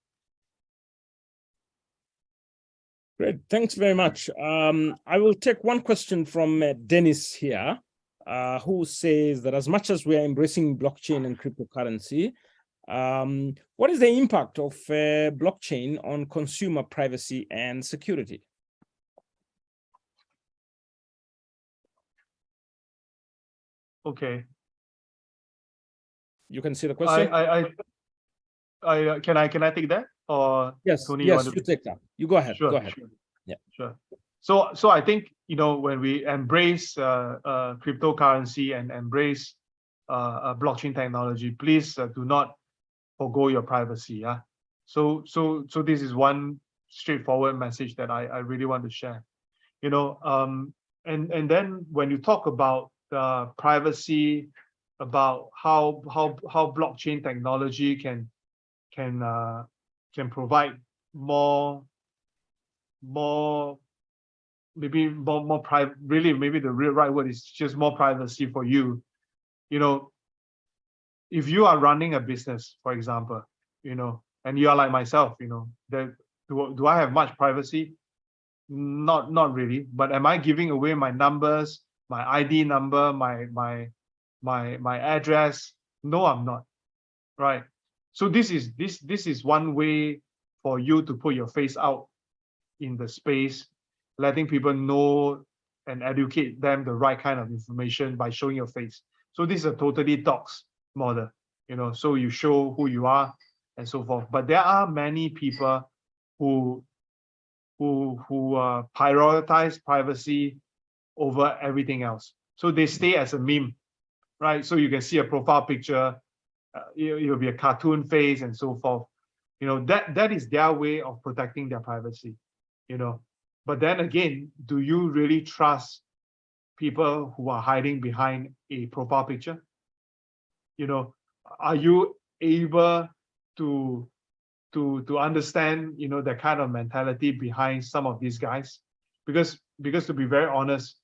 S1: Great, thanks very much. I will take one question from Dennis here, who says that as much as we are embracing blockchain and cryptocurrency, what is the impact of blockchain on consumer privacy and security?
S2: Okay.
S1: You can see the question.
S2: Can I take that, or
S1: yes,
S2: Tony,
S1: yes, you take that. You go ahead.
S2: Sure,
S1: go ahead.
S2: Sure.
S1: Yeah,
S2: sure. So I think when we embrace cryptocurrency and embrace blockchain technology, please do not forgo your privacy. Yeah. So this is one straightforward message that I really want to share. And then when you talk about the privacy, about how blockchain technology can provide more maybe more private, really maybe the real right word is just more privacy for you. You know, if you are running a business, for example, you know, and you are like myself, you know, that do I have much privacy? Not really. But am I giving away my numbers, my ID number, my address? No, I'm not. Right. So this is one way for you to put your face out in the space, letting people know and educate them the right kind of information by showing your face. So this is a totally docs model, you know, so you show who you are and so forth. But there are many people who prioritize privacy over everything else. So they stay as a meme, right? So you can see a profile picture, it'll be a cartoon face and so forth. You know, that is their way of protecting their privacy, you know. But then again, do you really trust people who are hiding behind a profile picture? You know, are you able to understand, you know, the kind of mentality behind some of these guys? Because to be very honest,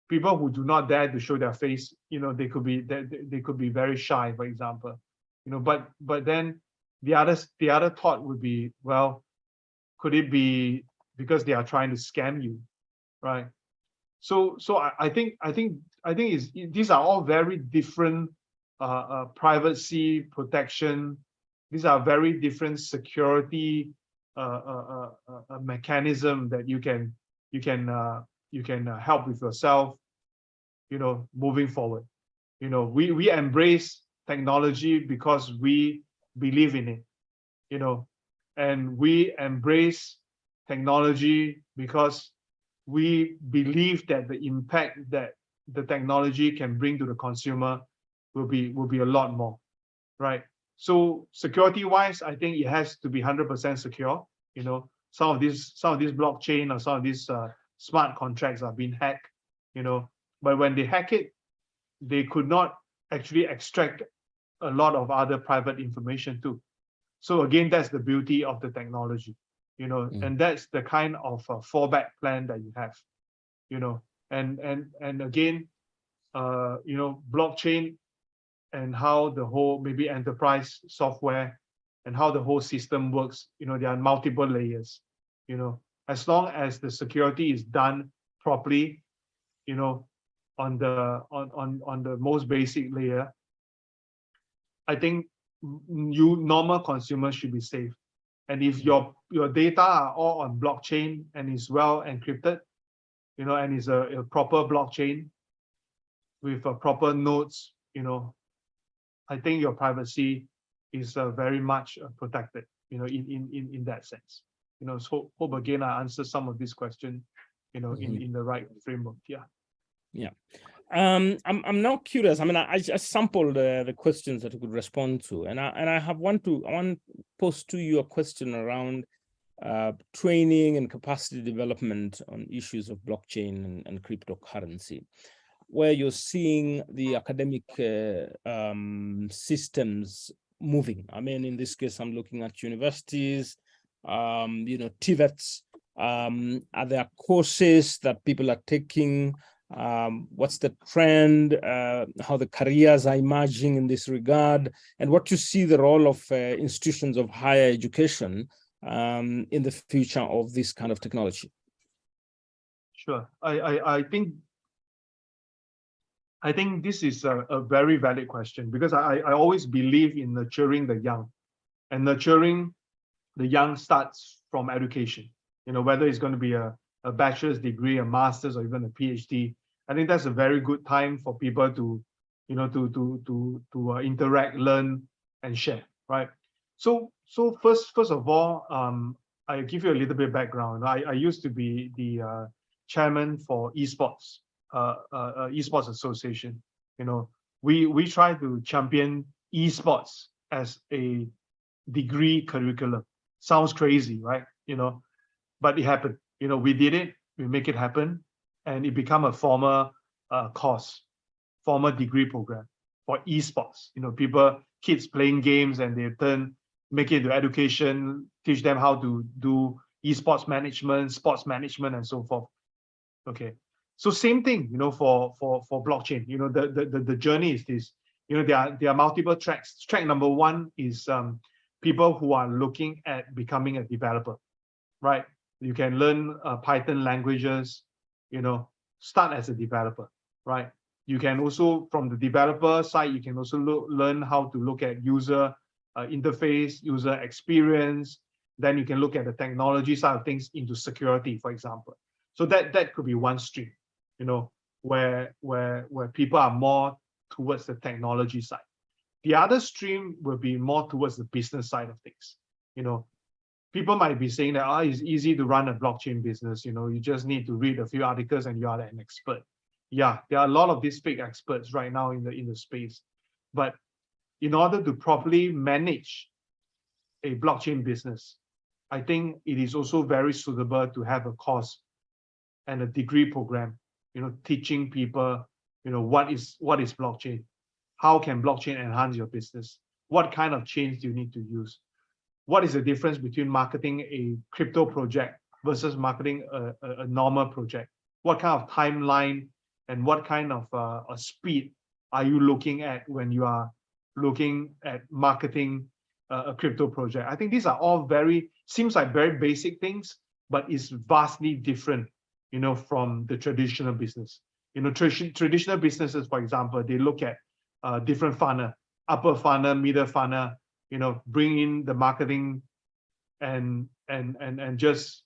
S2: people who do not dare to show their face, you know, they could be very shy, for example, you know. But then the other thought would be, well, could it be because they are trying to scam you, right? So I think these are all very different privacy protection. These are very different security mechanism that you can help with yourself, you know, moving forward. You know, we embrace technology because we believe in it, you know, and we embrace technology because we believe that the impact that the technology can bring to the consumer will be a lot more, right? So security wise, I think it has to be 100% secure. You know, some of these blockchain or some of these smart contracts are being hacked, you know, but when they hack it, they could not actually extract a lot of other private information too. So again, that's the beauty of the technology, you know, and that's the kind of fallback plan that you have, you know, and again, you know, blockchain and how the whole maybe enterprise software and how the whole system works, you know, there are multiple layers, you know, as long as the security is done properly, you know, on the most basic layer, I think you normal consumers should be safe. And if your data are all on blockchain and is well encrypted, you know, and is a proper blockchain with a proper nodes, you know, I think your privacy is very much protected, you know, in that sense. You know, so hope again I answer some of these questions, you know, in the right framework. Yeah.
S1: Yeah. I'm now curious. I mean, I just sampled the questions that you could respond to, and I want to pose to you a question around training and capacity development on issues of blockchain and cryptocurrency, where you're seeing the academic systems moving. I mean, in this case, I'm looking at universities, you know, TVETs. Are there courses that people are taking? What's the trend, how the careers are emerging in this regard, and what you see the role of institutions of higher education in the future of this kind of technology?
S2: Sure. I think this is a very valid question, because I always believe in nurturing the young, and nurturing the young starts from education, you know, whether it's going to be a bachelor's degree, a master's, or even a PhD. I think that's a very good time for people to, you know, to interact, learn, and share, right? So first of all, I give you a little bit of background. I used to be the chairman for esports, esports association. You know, we try to champion esports as a degree curriculum. Sounds crazy, right? You know, but it happened. You know, we did it. We make it happen, and it become a formal course. formal degree program for esports. You know, kids playing games and they make it into education, teach them how to do esports management, sports management, and so forth. Okay, so same thing, you know, for blockchain. You know, the journey is this. You know, there are multiple tracks. Track number one is people who are looking at becoming a developer, right? You can learn Python languages, you know, start as a developer, right? You can also, from the developer side, you can also learn how to look at user interface, user experience. Then you can look at the technology side of things into security, for example. So that could be one stream, you know, where people are more towards the technology side. The other stream will be more towards the business side of things. You know, people might be saying that it's easy to run a blockchain business. You know, you just need to read a few articles and you are an expert. Yeah, there are a lot of these fake experts right now in the space. But in order to properly manage a blockchain business, I think it is also very suitable to have a course and a degree program, you know, teaching people, you know, what is blockchain, how can blockchain enhance your business, what kind of chains do you need to use, what is the difference between marketing a crypto project versus marketing a normal project, what kind of timeline and what kind of a speed are you looking at when you are looking at marketing a crypto project. I think these are all seems like very basic things, but it's vastly different, you know, from the traditional business. You know, traditional businesses, for example, they look at different funnel, upper funnel, middle funnel, you know, bring in the marketing and just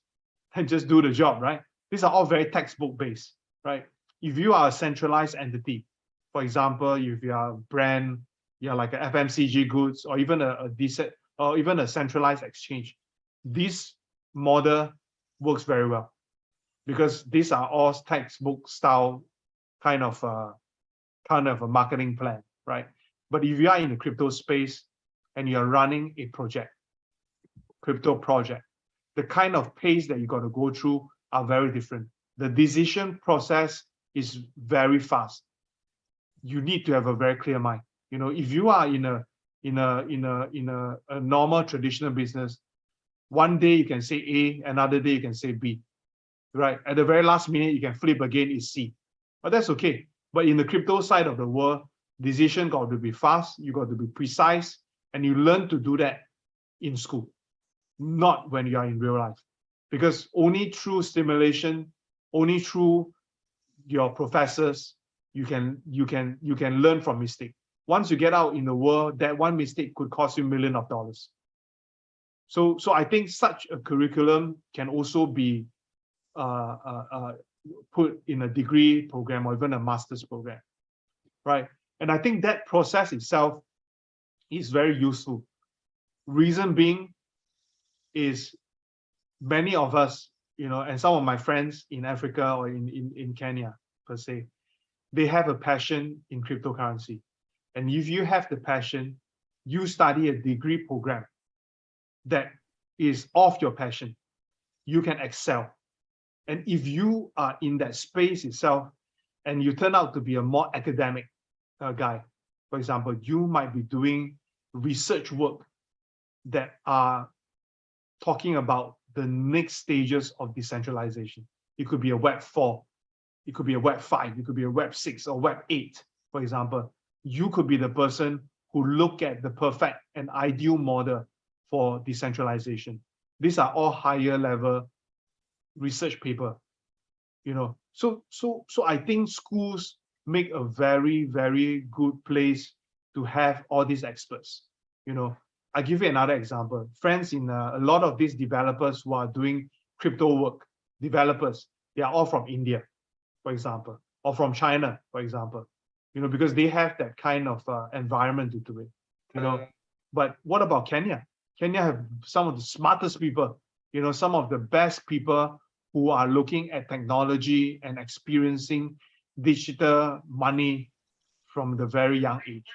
S2: do the job, right? These are all very textbook based, right? If you are a centralized entity, for example, if you are a brand, you're like a FMCG goods, or even a centralized exchange, this model works very well because these are all textbook style kind of a marketing plan, right? But if you are in the crypto space and you're running a crypto project, the kind of pace that you got to go through are very different. The decision process is very fast. You need to have a very clear mind. You know, if you are in a normal traditional business, one day you can say A, another day you can say B, right? At the very last minute, you can flip again, it's C. But that's okay. But in the crypto side of the world, decision got to be fast, you got to be precise, and you learn to do that in school, not when you are in real life. Because only through stimulation, only through your professors, you can learn from mistake. Once you get out in the world, that one mistake could cost you millions of dollars. So I think such a curriculum can also be put in a degree program or even a master's program, right? And I think that process itself is very useful. Reason being is many of us, you know, and some of my friends in Africa or in Kenya per se, they have a passion in cryptocurrency. And if you have the passion, you study a degree program that is of your passion, you can excel. And if you are in that space itself and you turn out to be a more academic guy, for example, you might be doing research work that are talking about the next stages of decentralization. It could be a Web 4, it could be a Web 5, it could be a Web 6 or Web 8, for example. You could be the person who look at the perfect and ideal model for decentralization. These are all higher level research paper, you know. So I think schools make a very, very good place to have all these experts. You know, I'll give you another example. Friends in a lot of these developers who are doing crypto work, developers, they are all from India, for example, or from China, for example, you know, because they have that kind of environment to do it, you know. But what about Kenya? Kenya have some of the smartest people, you know, some of the best people who are looking at technology and experiencing digital money from the very young age.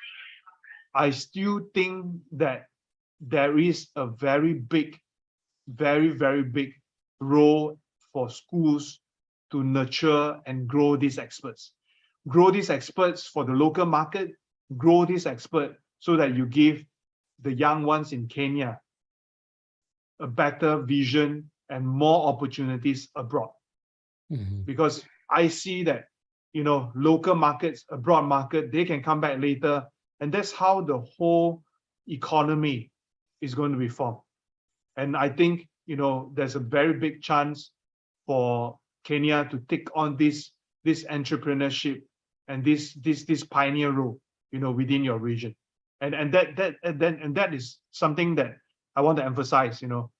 S2: I still think that there is a very big, very, very big role for schools to nurture and grow these experts. grow these experts for the local market, grow this expert so that you give the young ones in Kenya a better vision and more opportunities abroad. Because I see that, you know, local markets, abroad market, they can come back later. And that's how the whole economy is going to be formed. And I think, you know, there's a very big chance for Kenya to take on this entrepreneurship and this pioneer role, you know, within your region. And that is something that I want to emphasize, you know.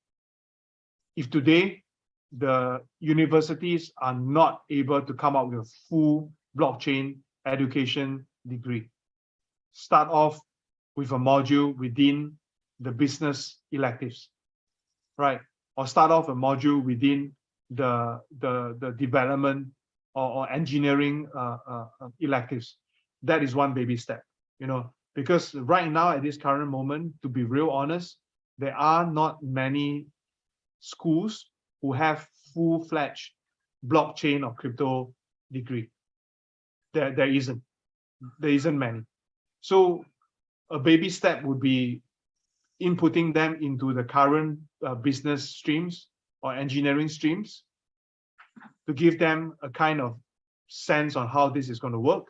S2: If today the universities are not able to come up with a full blockchain education degree, start off with a module within the business electives, right? Or start off a module within the development or engineering electives. That is one baby step, you know, because right now at this current moment, to be real honest, there are not many schools who have full-fledged blockchain or crypto degree. There isn't many. So a baby step would be inputting them into the current business streams or engineering streams to give them a kind of sense on how this is going to work.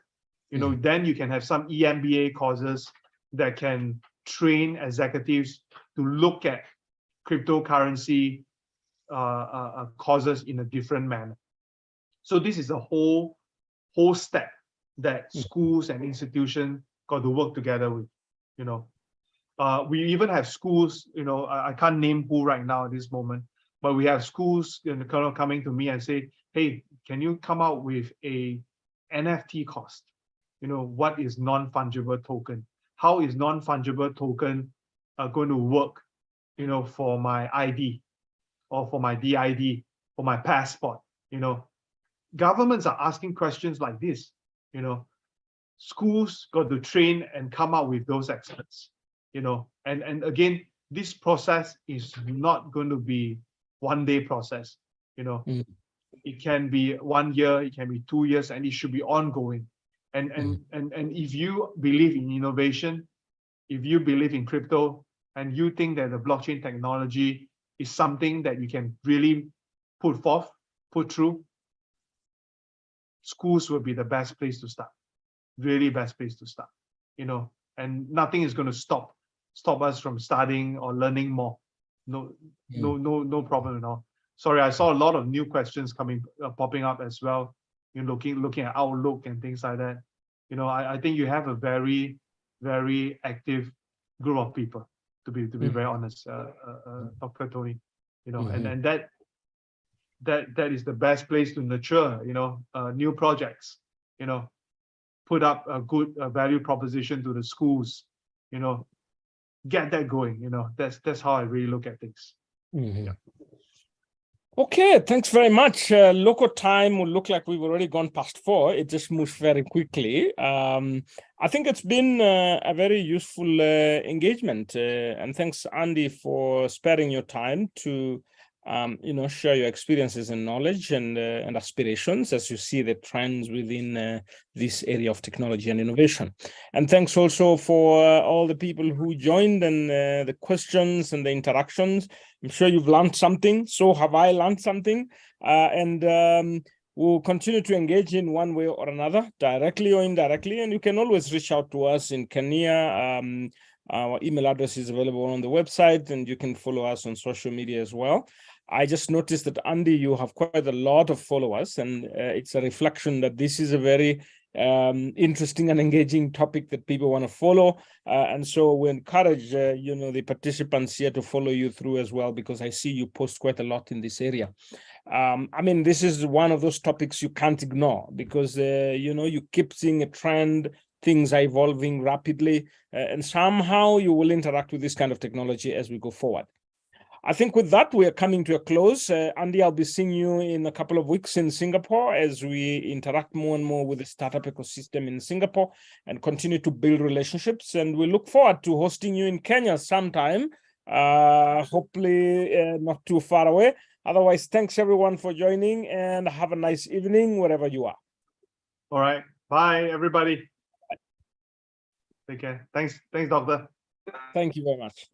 S2: You know, then you can have some EMBA courses that can train executives to look at cryptocurrency causes in a different manner. So this is a whole step that schools and institutions got to work together with, you know. We even have schools, you know, I can't name who right now at this moment, but we have schools, you know, coming to me and say, hey, can you come out with a NFT cost? You know, what is non-fungible token? How is non-fungible token going to work, you know, for my ID or for my DID, for my passport? You know, governments are asking questions like this, you know. Schools got to train and come up with those experts, you know. And again, this process is not going to be one-day process, you know. It can be 1 year, it can be 2 years, and it should be ongoing. And if you believe in innovation, if you believe in crypto, and you think that the blockchain technology is something that you can really put through, schools will be the best place to start. Really best place to start, you know. And nothing is going to stop us from studying or learning more. No problem at all. Sorry, I saw a lot of new questions popping up as well. You know, looking at Outlook and things like that. You know, I think you have a very, very active group of people, to be very honest, Dr. Tony. You know, and that is the best place to nurture, you know, new projects. You know, put up a good value proposition to the schools. You know, get that going. You know, that's how I really look at things. Yeah.
S1: Okay, thanks very much. Local time will look like we've already gone past 4. It just moves very quickly. I think it's been a very useful engagement. And thanks, Andy, for sparing your time to you know, share your experiences and knowledge and aspirations as you see the trends within this area of technology and innovation. And thanks also for all the people who joined and the questions and the interactions. I'm sure you've learned something. So have I learned something. And we'll continue to engage in one way or another, directly or indirectly. And you can always reach out to us in Kenya. Our email address is available on the website, and you can follow us on social media as well. I just noticed that, Andy, you have quite a lot of followers, and it's a reflection that this is a very interesting and engaging topic that people want to follow. And so we encourage, you know, the participants here to follow you through as well, because I see you post quite a lot in this area. I mean, this is one of those topics you can't ignore because, you know, you keep seeing a trend, things are evolving rapidly, and somehow you will interact with this kind of technology as we go forward. I think with that, we are coming to a close. Andy, I'll be seeing you in a couple of weeks in Singapore as we interact more and more with the startup ecosystem in Singapore and continue to build relationships. And we look forward to hosting you in Kenya sometime, hopefully not too far away. Otherwise, thanks everyone for joining and have a nice evening wherever you are.
S2: All right. Bye, everybody. Take care. Thanks, doctor.
S1: Thank you very much.